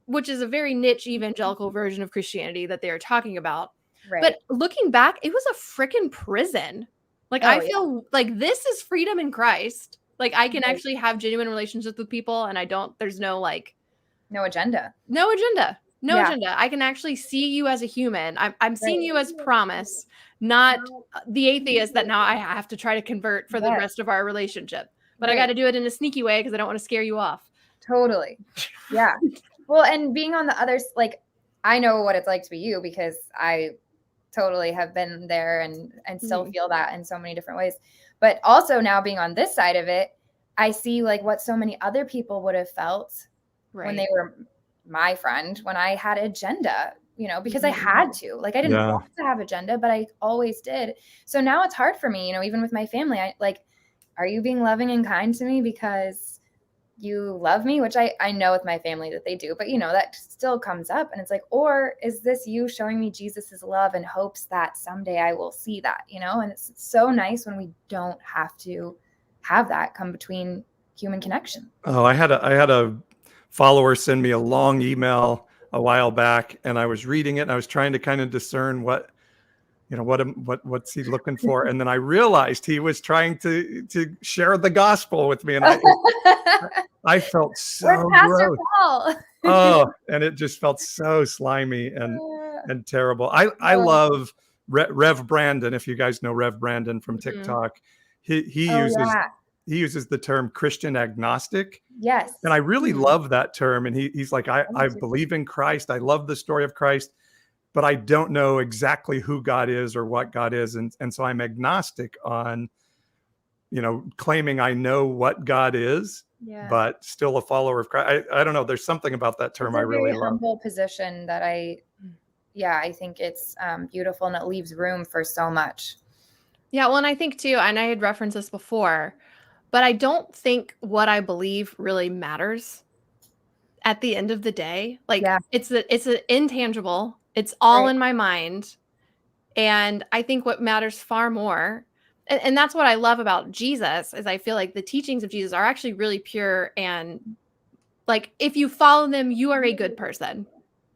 which is a very niche evangelical version of Christianity that they are talking about. Right. But looking back, it was a freaking prison. Like Oh, I yeah. feel like this is freedom in Christ. Like I can Right. actually have genuine relationships with people, and there's no like No agenda. no agenda. No Yeah. agenda. I can actually see you as a human. I'm seeing Right. you as promise, not the atheist that now I have to try to convert for the Yes. rest of our relationship. But I Right. got to do it in a sneaky way because I don't want to scare you off. Totally. Yeah. Well, and being on the other, like, I know what it's like to be you because I totally have been there and still feel that in so many different ways. But also now being on this side of it, I see like what so many other people would have felt when they were my friend, when I had agenda, because I had to. Like I didn't want to have agenda, but I always did. So now it's hard for me, even with my family. I like, are you being loving and kind to me because you love me? Which I know with my family that they do, but that still comes up. And it's like, or is this you showing me Jesus's love in hopes that someday I will see that, and it's so nice when we don't have to have that come between human connection. Oh, I had a follower send me a long email a while back, and I was reading it and I was trying to kind of discern what's he looking for, and then I realized he was trying to share the gospel with me, and I felt so gross. Paul? Oh, and it just felt so slimy and terrible. I love Rev Brandon. If you guys know Rev Brandon from TikTok, he uses the term Christian agnostic. Yes. And I really love that term. And he's like, I believe in Christ. I love the story of Christ, but I don't know exactly who God is or what God is. And so I'm agnostic on, claiming I know what God is, but still a follower of Christ. I don't know. There's something about that term I really love. Humble position that I think it's beautiful, and it leaves room for so much. Yeah. Well, and I think too, and I had referenced this before, but I don't think what I believe really matters at the end of the day. Like it's an intangible. It's all in my mind. And I think what matters far more, and that's what I love about Jesus, is I feel like the teachings of Jesus are actually really pure. And like, if you follow them, you are a good person,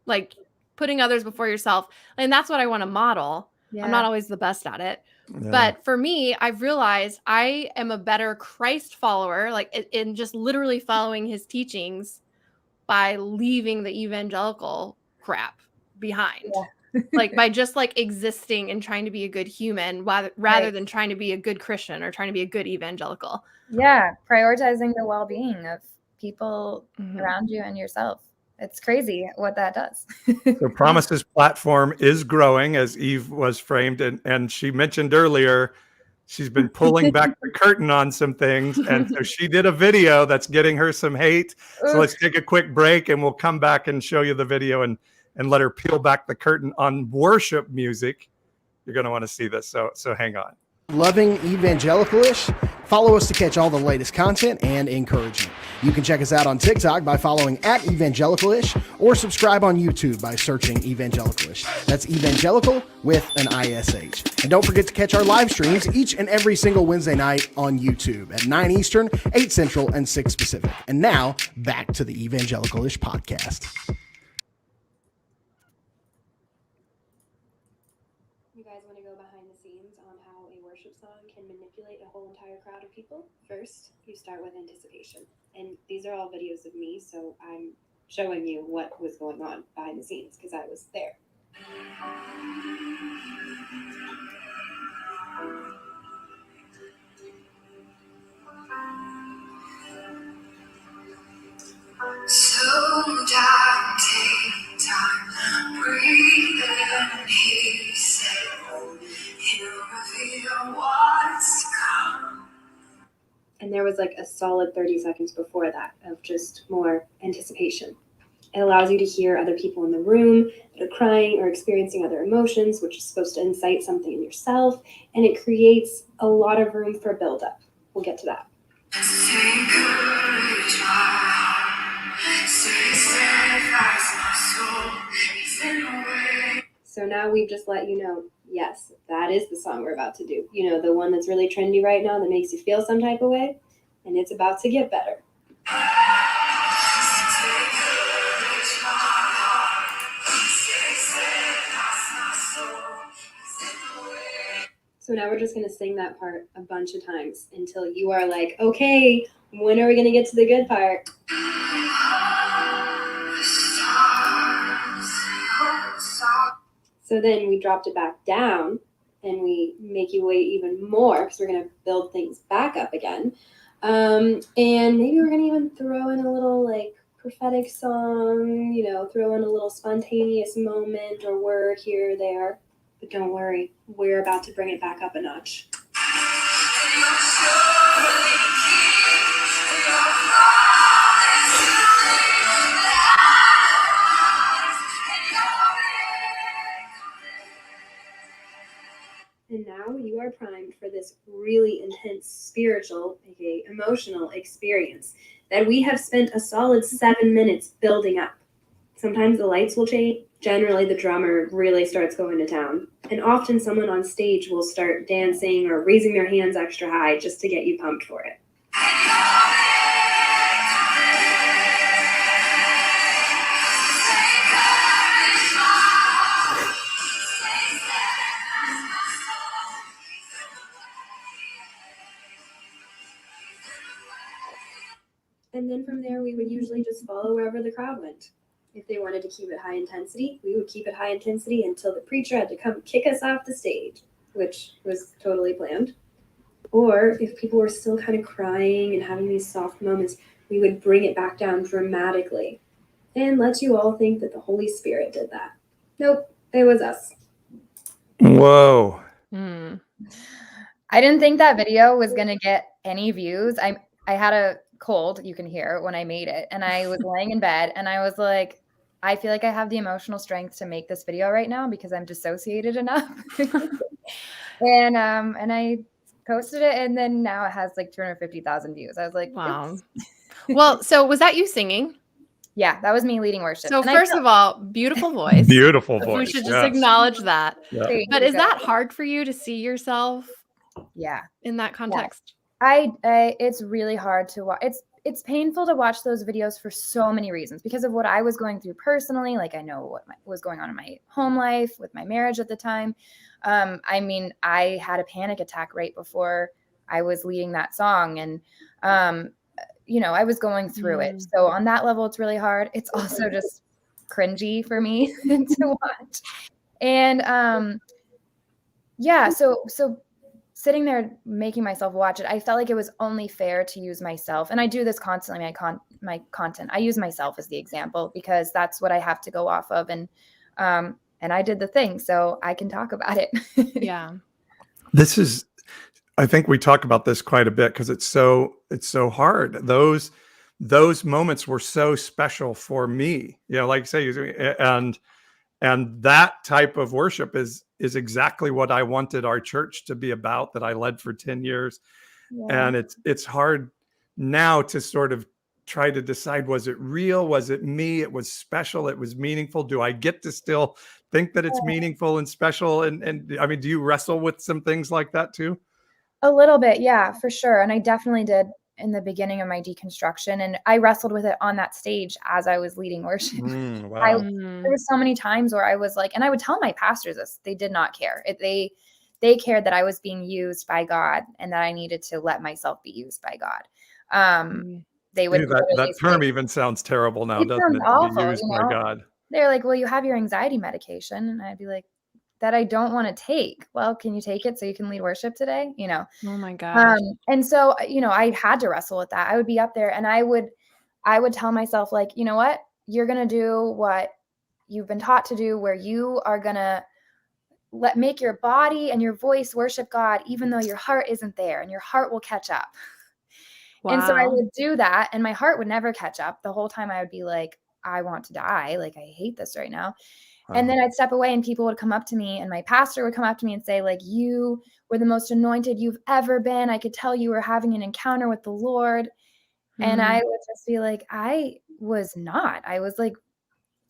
like putting others before yourself. And that's what I want to model. Yeah. I'm not always the best at it. Yeah. But for me, I've realized I am a better Christ follower, like in just literally following his teachings by leaving the evangelical crap behind. Yeah. Like by just like existing and trying to be a good human rather than trying to be a good Christian or trying to be a good evangelical. Yeah. Prioritizing the well-being of people around you and yourself. It's crazy what that does. So Promise's platform is growing, as Eve was framed. And she mentioned earlier, she's been pulling back the curtain on some things. And so she did a video that's getting her some hate. So let's take a quick break and we'll come back and show you the video and let her peel back the curtain on worship music. You're going to want to see this. So hang on. Loving evangelical-ish? Follow us to catch all the latest content and encouragement. You can check us out on TikTok by following @evangelicalish or subscribe on YouTube by searching evangelicalish. That's evangelical with an ISH. And don't forget to catch our live streams each and every single Wednesday night on YouTube at 9 Eastern, 8 Central, and 6 Pacific. And now, back to the Evangelicalish podcast. You guys want to go behind the scenes on how a worship song can manipulate a whole entire crowd of people? First, you start with anticipation. And these are all videos of me, so I'm showing you what was going on behind the scenes because I was there. So down, take time, breathe in, he said, he'll reveal what's to come. And there was like a solid 30 seconds before that of just more anticipation. It allows you to hear other people in the room that are crying or experiencing other emotions, which is supposed to incite something in yourself. And it creates a lot of room for buildup. We'll get to that. Take courage, my heart. Stay steadfast, my soul. He's in the way. So now we've just let you know, yes, that is the song we're about to do. You know, the one that's really trendy right now that makes you feel some type of way, and it's about to get better. So now we're just going to sing that part a bunch of times until you are like, okay, when are we going to get to the good part? So then we dropped it back down and we make you wait even more because we're going to build things back up again. And maybe we're going to even throw in a little like prophetic song, you know, throw in a little spontaneous moment or word here or there. But don't worry, we're about to bring it back up a notch. And now you are primed for this really intense spiritual, aka emotional experience that we have spent a solid 7 minutes building up. Sometimes the lights will change. Generally, the drummer really starts going to town. And often someone on stage will start dancing or raising their hands extra high just to get you pumped for it. And then from there, we would usually just follow wherever the crowd went. If they wanted to keep it high intensity, we would keep it high intensity until the preacher had to come kick us off the stage, which was totally planned. Or if people were still kind of crying and having these soft moments, we would bring it back down dramatically and let you all think that the Holy Spirit did that. Nope, it was us. Whoa. I didn't think that video was going to get any views. I had a cold, you can hear when I made it, and I was laying in bed and I was like, I feel like I have the emotional strength to make this video right now because I'm dissociated enough. and I posted it, and then now it has like 250,000 views. I was like, wow. oops. Well, so was that you singing? Yeah, that was me leading worship. So And first of all, beautiful voice. Beautiful We voice. should just yes. acknowledge that. Yeah. But is that hard for you to see yourself Yeah. in that context? I it's really hard to watch. It's painful to watch those videos for so many reasons because of what I was going through personally. Like I know what was going on in my home life with my marriage at the time. I mean, I had a panic attack right before I was leading that song, and you know, I was going through it. So on that level, it's really hard. It's also just cringy for me to watch. And yeah, so sitting there making myself watch it, I felt like it was only fair to use myself. And I do this constantly, my content. I use myself as the example because that's what I have to go off of. And I did the thing, so I can talk about it. Yeah. This is, I think we talk about this quite a bit because it's so hard. Those moments were so special for me, you know, like you say, and that type of worship is exactly what I wanted our church to be about, that I led for 10 years. Yeah. And it's hard now to sort of try to decide, was it real? Was it me? It was special. It was meaningful. Do I get to still think that it's meaningful and special? And I mean, do you wrestle with some things like that too? A little bit. Yeah, for sure. And I definitely did in the beginning of my deconstruction, and I wrestled with it on that stage as I was leading worship. Wow. There were so many times where I was like, and I would tell my pastors this, they did not care. They cared that I was being used by God and that I needed to let myself be used by God. They would that term even sounds terrible now, doesn't it? Awful, be used by God. They're like, well, you have your anxiety medication, and I'd be like, that I don't want to take. Well, can you take it so you can lead worship today? You know? Oh my gosh. And so, you know, I had to wrestle with that. I would be up there and I would tell myself, like, you know what, you're going to do what you've been taught to do, where you are going to make your body and your voice worship God, even though your heart isn't there, and your heart will catch up. Wow. And so I would do that, and my heart would never catch up. The whole time I would be like, I want to die. Like, I hate this right now. And then I'd step away and people would come up to me and my pastor would come up to me and say, like, you were the most anointed you've ever been. I could tell you were having an encounter with the Lord. And I would just be like, I was not. I was like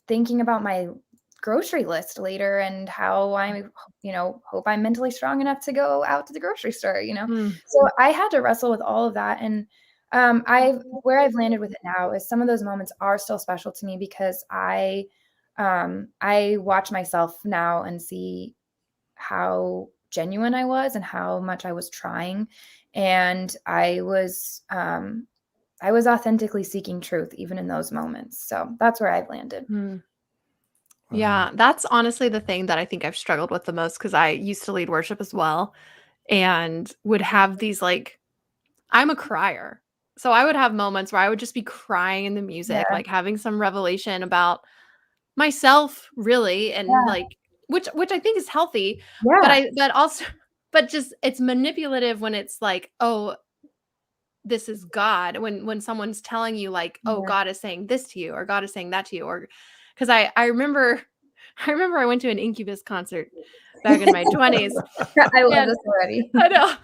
thinking about my grocery list later and how I, hope I'm mentally strong enough to go out to the grocery store, So I had to wrestle with all of that. And where I've landed with it now is some of those moments are still special to me because I watch myself now and see how genuine I was and how much I was trying. And I was authentically seeking truth even in those moments. So that's where I've landed. Yeah, that's honestly the thing that I think I've struggled with the most because I used to lead worship as well and would have these I'm a crier. So I would have moments where I would just be crying in the music, Yeah. like having some revelation about myself really and Yeah. which I think is healthy, Yeah. but just it's manipulative when it's like, oh, this is God when someone's telling you like, oh, Yeah. God is saying this to you or God is saying that to you or because I remember I went to an Incubus concert back in my 20s. I love And this already. I know.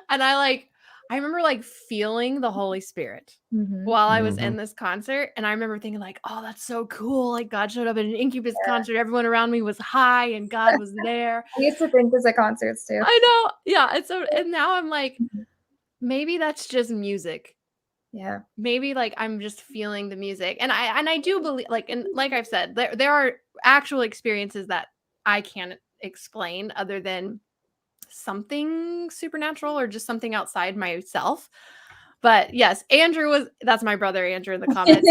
And I remember feeling the Holy Spirit while I was in this concert. And I remember thinking oh, that's so cool. Like God showed up at an Incubus concert. Everyone around me was high and God was there. I used to think this at concerts too. I know. Yeah. And now I'm like, maybe that's just music. Yeah. Maybe I'm just feeling the music. And I do believe and like I've said, there are actual experiences that I can't explain other than something supernatural or just something outside myself. But yes, that's my brother Andrew in the comments.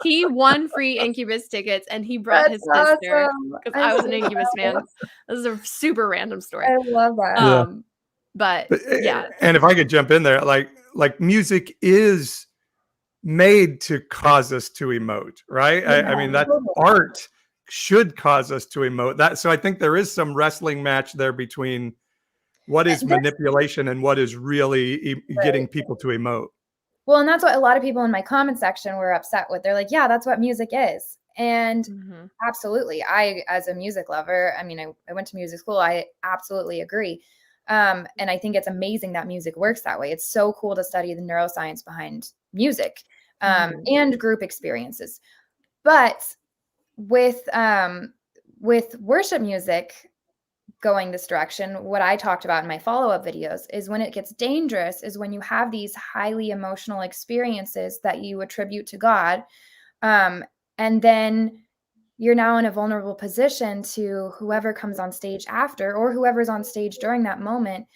He won free Incubus tickets and he brought his sister because I was an Incubus fan. This is a super random story. I love that. But yeah. And if I could jump in there, like music is made to cause us to emote, right? I mean, that art should cause us to emote. That so I think there is some wrestling match there between what is manipulation and what is really getting people to emote. Well, and that's what a lot of people in my comment section were upset with. They're like, yeah, that's what music is. And absolutely, I, as a music lover, I mean, I went to music school. I absolutely agree. And I think it's amazing that music works that way. It's so cool to study the neuroscience behind music and group experiences. But with worship music going this direction, what I talked about in my follow-up videos is when it gets dangerous is when you have these highly emotional experiences that you attribute to God. And then you're now in a vulnerable position to whoever comes on stage after or whoever's on stage during that moment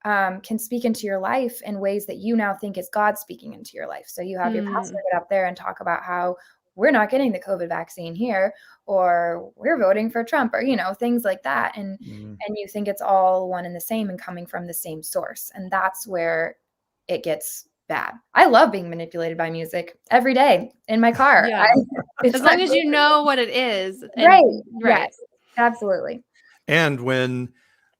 can speak into your life in ways that you now think is God speaking into your life. So you have your pastor get up there and talk about how we're not getting the COVID vaccine here, or we're voting for Trump, or, things like that. And you think it's all one and the same and coming from the same source. And that's where it gets bad. I love being manipulated by music every day in my car. Yeah. As long as you know what it is. Right. Yes, absolutely. And when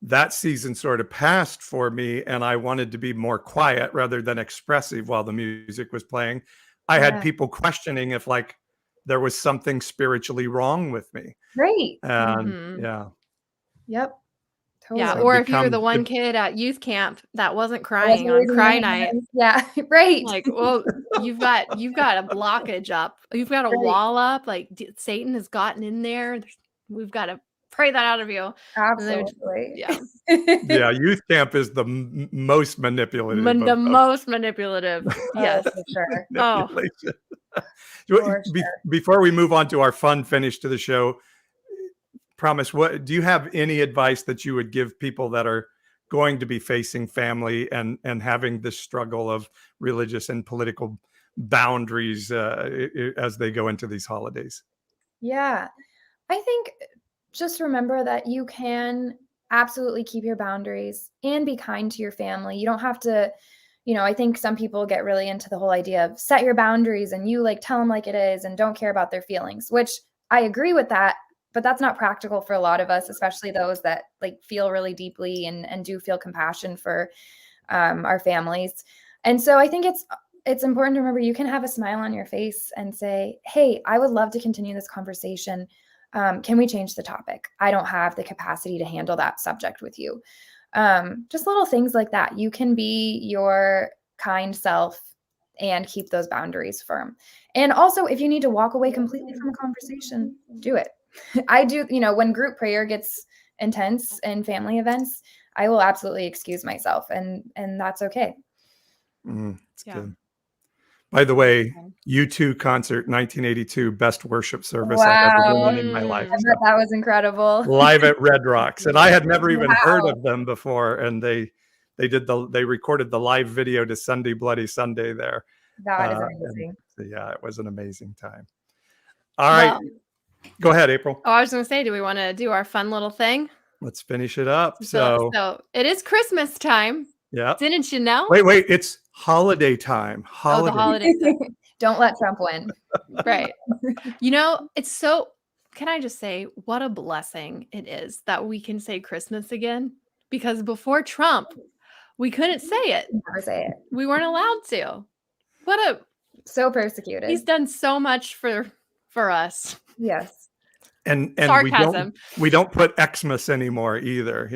that season sort of passed for me and I wanted to be more quiet rather than expressive while the music was playing, I had people questioning if there was something spiritually wrong with me. Right. And Yep. Totally. Yeah. Or if you were the one kid at youth camp that wasn't crying on cry night. Yeah. Right. Well, you've got a blockage up. You've got a wall up. Satan has gotten in there. We've got to pray that out of you. Absolutely. Yeah. Yeah. Youth camp is the most manipulative. Most manipulative. Yes. For sure. Before we move on to our fun finish to the show, Promise, do you have any advice that you would give people that are going to be facing family and having this struggle of religious and political boundaries as they go into these holidays? Yeah. I think just remember that you can absolutely keep your boundaries and be kind to your family. You don't have to, I think some people get really into the whole idea of set your boundaries and you tell them like it is and don't care about their feelings, which I agree with that, but that's not practical for a lot of us, especially those that feel really deeply and do feel compassion for our families. And so I think it's important to remember you can have a smile on your face and say, hey, I would love to continue this conversation. Can we change the topic? I don't have the capacity to handle that subject with you. Just little things like that. You can be your kind self and keep those boundaries firm. And also, if you need to walk away completely from a conversation, do it. I do, when group prayer gets intense in family events, I will absolutely excuse myself, and that's okay. It's good. By the way, U2 concert, 1982, best worship service I've ever been in my life. I bet that was incredible. Live at Red Rocks, and I had never even heard of them before, and they recorded the live video to Sunday Bloody Sunday there. That is amazing. Yeah, it was an amazing time. All right, go ahead, April. Oh, I was going to say, do we want to do our fun little thing? Let's finish it up. So it is Christmas time. Yeah. Didn't you know? Wait, it's holiday time. Oh, the holiday time. Don't let Trump win. Right. It's so, can I just say, what a blessing it is that we can say Christmas again? Because before Trump, we couldn't say it. Never say it. We weren't allowed to. So persecuted. He's done so much for us. Yes. And sarcasm. we don't put Xmas anymore either,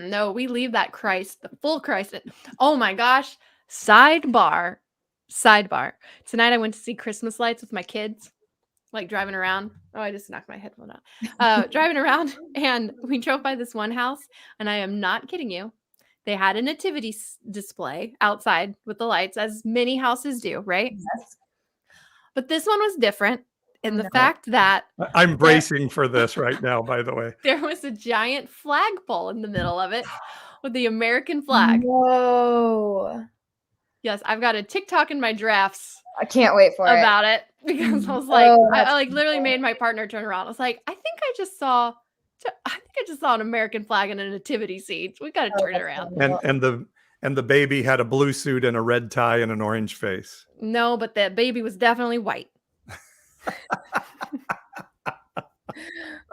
No, we leave that Christ, the full Christ. Oh my gosh. Sidebar. Tonight I went to see Christmas lights with my kids, like driving around. Oh, I just knocked my headphone out. Driving around, and we drove by this one house, and I am not kidding you. They had a nativity display outside with the lights, as many houses do, right? Yes. But this one was different in the fact that I'm bracing for this right now, by the way. There was a giant flagpole in the middle of it with the American flag. Whoa. Yes, I've got a TikTok in my drafts. I can't wait for it. About it, because I was like, I literally made my partner turn around. I was like, I think I just saw an American flag in a nativity scene. We got to turn it around. And the baby had a blue suit and a red tie and an orange face. No, but the baby was definitely white.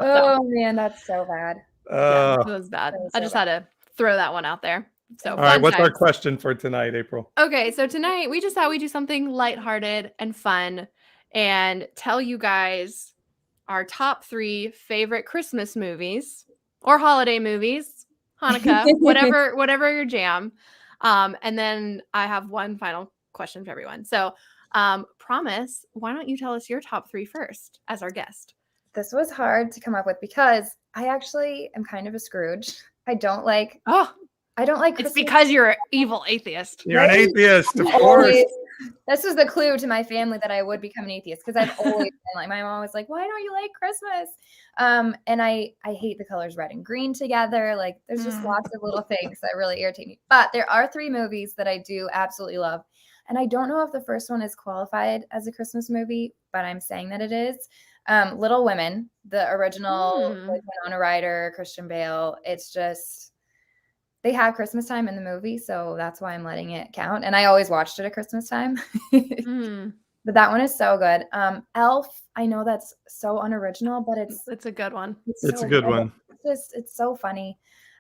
Man, that's so bad. It was bad. I just had to throw that one out there. So, all right, what's our question for tonight, April? Okay, so tonight we just thought we'd do something lighthearted and fun and tell you guys our top 3 favorite Christmas movies or holiday movies, Hanukkah, whatever your jam. And then I have one final question for everyone. So, Promise, why don't you tell us your top 3 first as our guest? This was hard to come up with because I actually am kind of a Scrooge. I don't like Christmas. It's because you're an evil atheist. You're an atheist, of course. This was the clue to my family that I would become an atheist, because I've always been like, my mom was like, why don't you like Christmas? And I hate the colors red and green together. Like, there's just lots of little things that really irritate me. But there are 3 movies that I do absolutely love. And I don't know if the first one is qualified as a Christmas movie, but I'm saying that it is. Little Women, the original Winona Ryder, Christian Bale. It's just, they have Christmas time in the movie, so that's why I'm letting it count. And I always watched it at Christmas time. But that one is so good. Elf, I know that's so unoriginal, but it's a good one. It's a good one. It's so funny.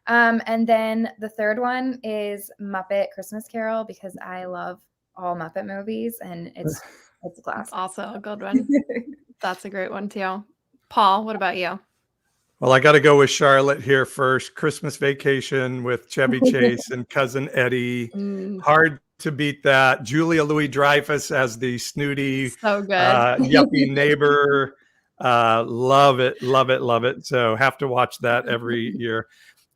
And then the third one is Muppet Christmas Carol, because I love all Muppet movies, and it's a classic. Also a good one. That's a great one too. Paul, what about you? Well, I got to go with Charlotte here first. Christmas Vacation with Chevy Chase and Cousin Eddie. Hard to beat that. Julia Louis-Dreyfus as the snooty, so good. Yuppie neighbor. Love it. So have to watch that every year.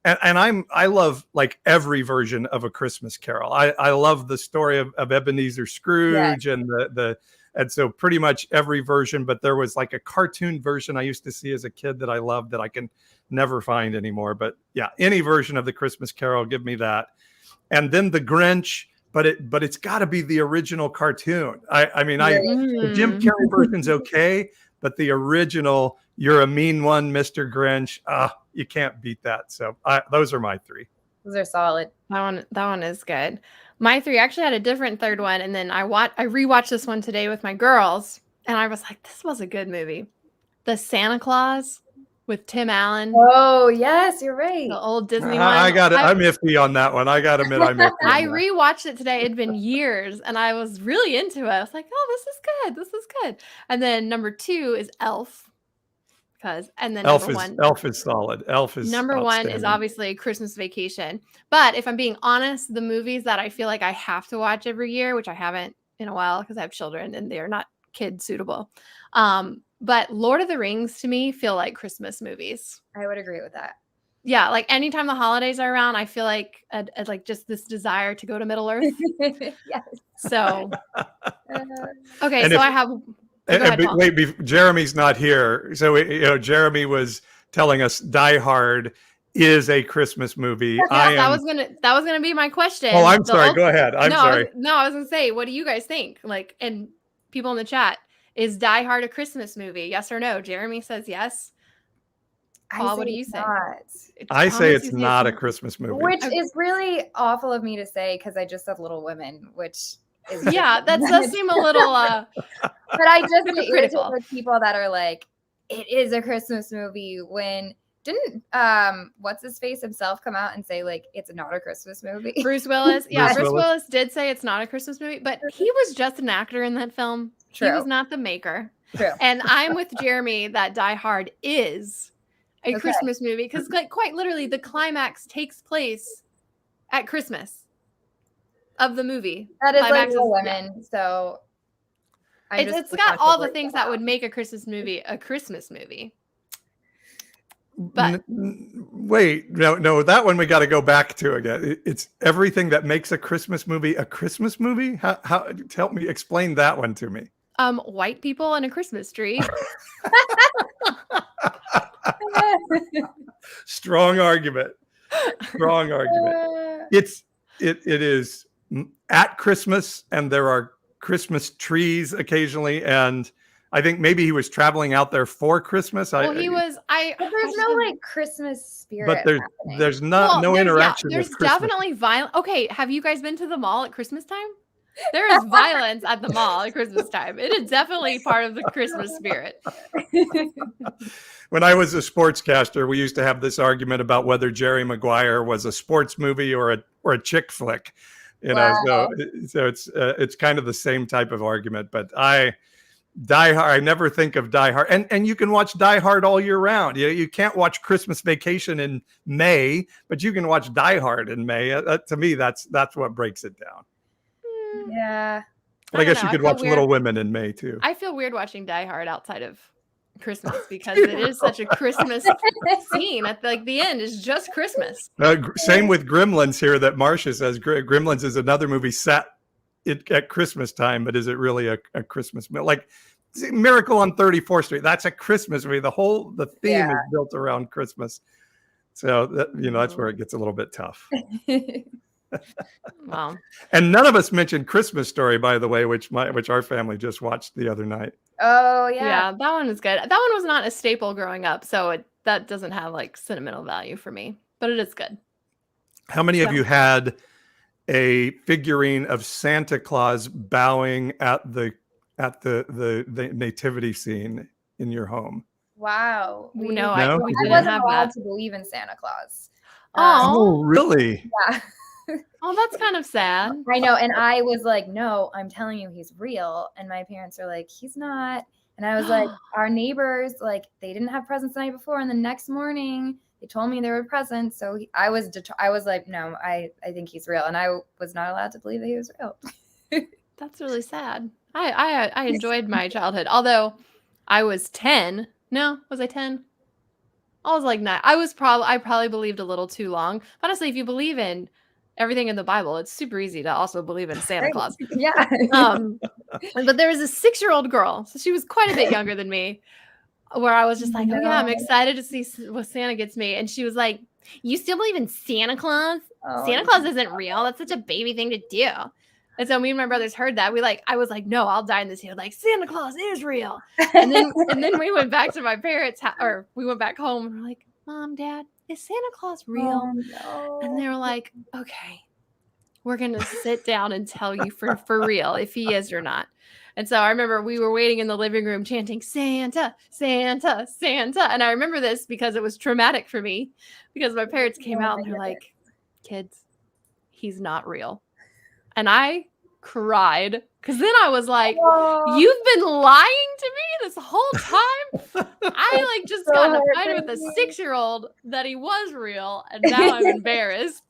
And I love like every version of A Christmas Carol. I love the story of Ebenezer Scrooge and so pretty much every version, but there was like a cartoon version I used to see as a kid that I loved that I can never find anymore. But yeah, any version of the Christmas Carol, give me that. And then the Grinch, but it's got to be the original cartoon. The Jim Carrey version's okay, but the original, you're a mean one, Mr. Grinch. You can't beat that. So those are my 3. Those are solid. That one is good. My 3 actually had a different third one, and then I rewatched this one today with my girls, and I was like, this was a good movie. The Santa Claus with Tim Allen. Oh yes, you're right. The old Disney one. I'm iffy on that one. I got to admit, I'm iffy. I rewatched it today. It'd been years, and I was really into it. I was like, oh, this is good. And then number 2 is Elf. and then Elf is solid. Elf is number one is outstanding. obviously Christmas Vacation. But if I'm being honest, the movies that I feel like I have to watch every year, which I haven't in a while because I have children and they're not kid suitable. But Lord of the Rings to me feel like Christmas movies. I would agree with that. Yeah, like anytime the holidays are around, I feel like like just this desire to go to Middle Earth. Yes. So, okay, And so if- I have. Go ahead, Paul. Wait, Jeremy's not here. So, Jeremy was telling us Die Hard is a Christmas movie. That was gonna be my question. Oh, I'm sorry. Go ahead. I'm sorry. I was gonna say, what do you guys think? Like, and people in the chat, is Die Hard a Christmas movie? Yes or no? Jeremy says yes. Paul, what do you say? I say it's not a Christmas movie. Which is really awful of me to say because I just said Little Women, which is that does seem a little but I just get irritated critical with people that are like, it is a Christmas movie when didn't what's his face himself come out and say like it's not a Christmas movie? Bruce Willis. Yeah, Bruce Willis did say it's not a Christmas movie, but he was just an actor in that film. True. He was not the maker. True. And I'm with Jeremy that Die Hard is a Christmas movie because like quite literally the climax takes place at Christmas of the movie. That is like Climax Little is- Women, so it's got all the things that would make a Christmas movie a Christmas movie. But Wait, no, that one we got to go back to again. It's everything that makes a Christmas movie a Christmas movie. How help me explain that one to me. White people and a Christmas tree. Strong argument. Strong argument. It is at Christmas, and there are Christmas trees occasionally, and I think maybe he was traveling out there for Christmas. Well, he was. But there's no like Christmas spirit. But happening. there's no interaction. There's with Christmas. definitely violence. Okay, have you guys been to the mall at Christmas time? There is violence at the mall at Christmas time. It is definitely part of the Christmas spirit. When I was a sportscaster, we used to have this argument about whether Jerry Maguire was a sports movie or a chick flick. So it's kind of the same type of argument. But Die Hard, I never think of Die Hard, and you can watch Die Hard all year round. You can't watch Christmas Vacation in May, but you can watch Die Hard in May. To me, that's what breaks it down. Yeah. But I guess don't you know. could watch Little Women in May too. I feel weird watching Die Hard outside of Christmas because it is such a Christmas scene. At the end is just Christmas. Same with Gremlins here that Marcia says. Gremlins is another movie set at Christmas time, but is it really a Christmas movie? Like Miracle on 34th Street, that's a Christmas movie. The theme is built around Christmas. So that's where it gets a little bit tough. Wow. And none of us mentioned Christmas Story, by the way, which our family just watched the other night. Oh Yeah, that one is good. That one was not a staple growing up, so that doesn't have like sentimental value for me, but it is good. How many of you had a figurine of Santa Claus bowing at the nativity scene in your home? Wow. No, No? we I didn't wasn't have allowed that. to believe in Santa Claus. Oh, really? Yeah. oh, that's kind of sad. I know. And I was like, no, I'm telling you, he's real. And my parents are like, he's not. And I was like, our neighbors, like, they didn't have presents the night before. And the next morning, they told me there were presents. So I was like, no, I think he's real. And I was not allowed to believe that he was real. That's really sad. I enjoyed my childhood, although I was 10. No, was I 10? I was like 9. I probably believed a little too long. Honestly, if you believe in everything in the Bible, it's super easy to also believe in Santa Claus. Yeah. But there was a 6-year-old girl, so she was quite a bit younger than me, where I was just like, oh yeah, I'm excited to see what Santa gets me. And she was like, you still believe in Santa Claus? Santa Claus isn't real. That's such a baby thing to do. And so me and my brothers heard that. I was like, no, I'll die in this hill. Like, Santa Claus is real. And then we went back to my parents' house, or we went back home and we're like, Mom, Dad, is Santa Claus real? No. And they were like, okay, we're going to sit down and tell you for real if he is or not. And so I remember we were waiting in the living room chanting, Santa, Santa, Santa. And I remember this because it was traumatic for me because my parents came out and they're like, kids, he's not real. And I cried because then I was like, Oh. you've been lying to me this whole time. I like just So got in a fight with a heartbreaking. 6-year-old that he was real, and now I'm embarrassed.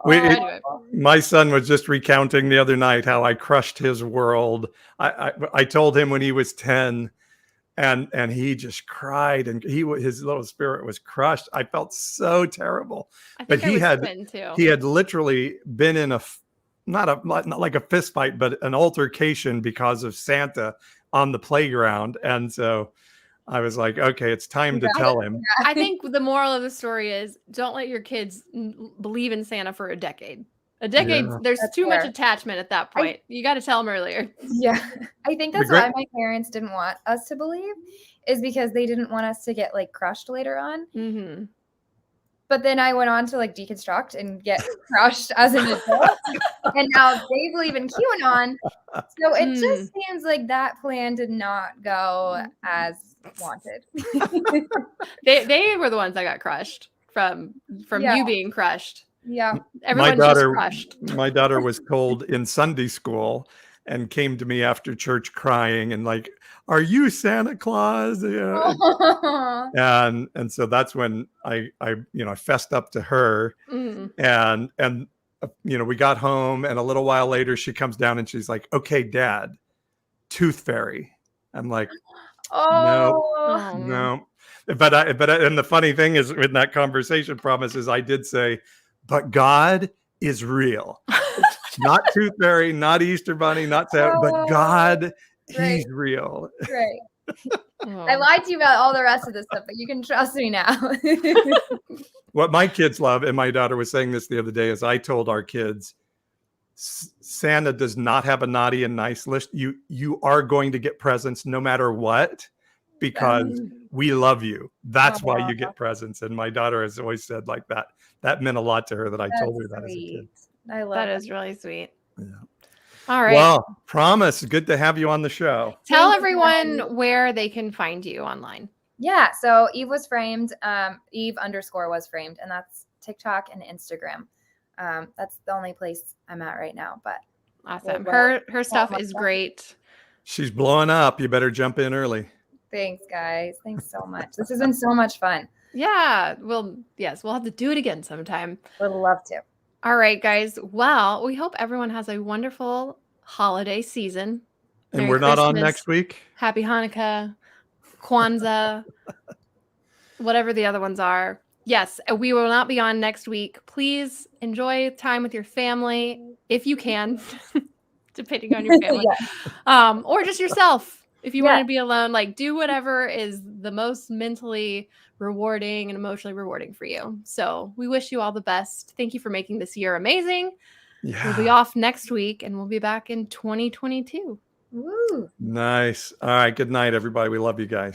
We, So anyway, my son was just recounting the other night how I crushed his world. I told him when he was 10, and he just cried, and his little spirit was crushed. I felt so terrible. I But think I was 10 too. he had literally been in not like a fist fight, but an altercation because of Santa on the playground. And so I was like, okay, it's time to tell him. I think the moral of the story is don't let your kids believe in Santa for a decade. A decade, Yeah. there's That's too much fair. attachment at that point. You got to tell them earlier. Yeah. I think that's great- why my parents didn't want us to believe, is because they didn't want us to get like crushed later on. Mm-hmm. But then I went on to like deconstruct and get crushed as an adult. And now they believe in QAnon. So it just seems like that plan did not go as wanted. They were the ones that got crushed from Yeah. you being crushed. Yeah. Everyone's just crushed. My daughter was told in Sunday school and came to me after church crying and like, "Are you Santa Claus?" And so that's when I fessed up to her, and we got home, and a little while later she comes down and she's like, "Okay, Dad, tooth fairy." I'm like, no. But and the funny thing is, in that conversation, promises I did say, but God is real. Not tooth fairy, not Easter bunny, not Santa, but God, He's real. Right. I lied to you about all the rest of this stuff, but you can trust me now. What my kids love, and my daughter was saying this the other day, is I told our kids, Santa does not have a naughty and nice list. You are going to get presents no matter what, because we love you. That's why you get presents. And my daughter has always said like that. That meant a lot to her that I told her that as a kid. I love That that. is really sweet. Yeah. All right. Well, Promise, good to have you on the show. Tell everyone where they can find you online. Yeah. So Eve was framed, Eve_was framed, and that's TikTok and Instagram. That's the only place I'm at right now, but Awesome. Her stuff is great. She's blowing up. You better jump in early. Thanks, guys. Thanks so much. This has been so much fun. Yeah. We'll have to do it again sometime. Would love to. All right, guys. Well, we hope everyone has a wonderful holiday season. And Merry we're not on Christmas, next week? Happy Hanukkah, Kwanzaa, whatever the other ones are. Yes, we will not be on next week. Please enjoy time with your family if you can, depending on your family, or just yourself. If you want to be alone, like do whatever is the most mentally rewarding and emotionally rewarding for you. So we wish you all the best. Thank you for making this year amazing. Yeah. We'll be off next week and we'll be back in 2022. Woo. Nice. All right. Good night, everybody. We love you guys.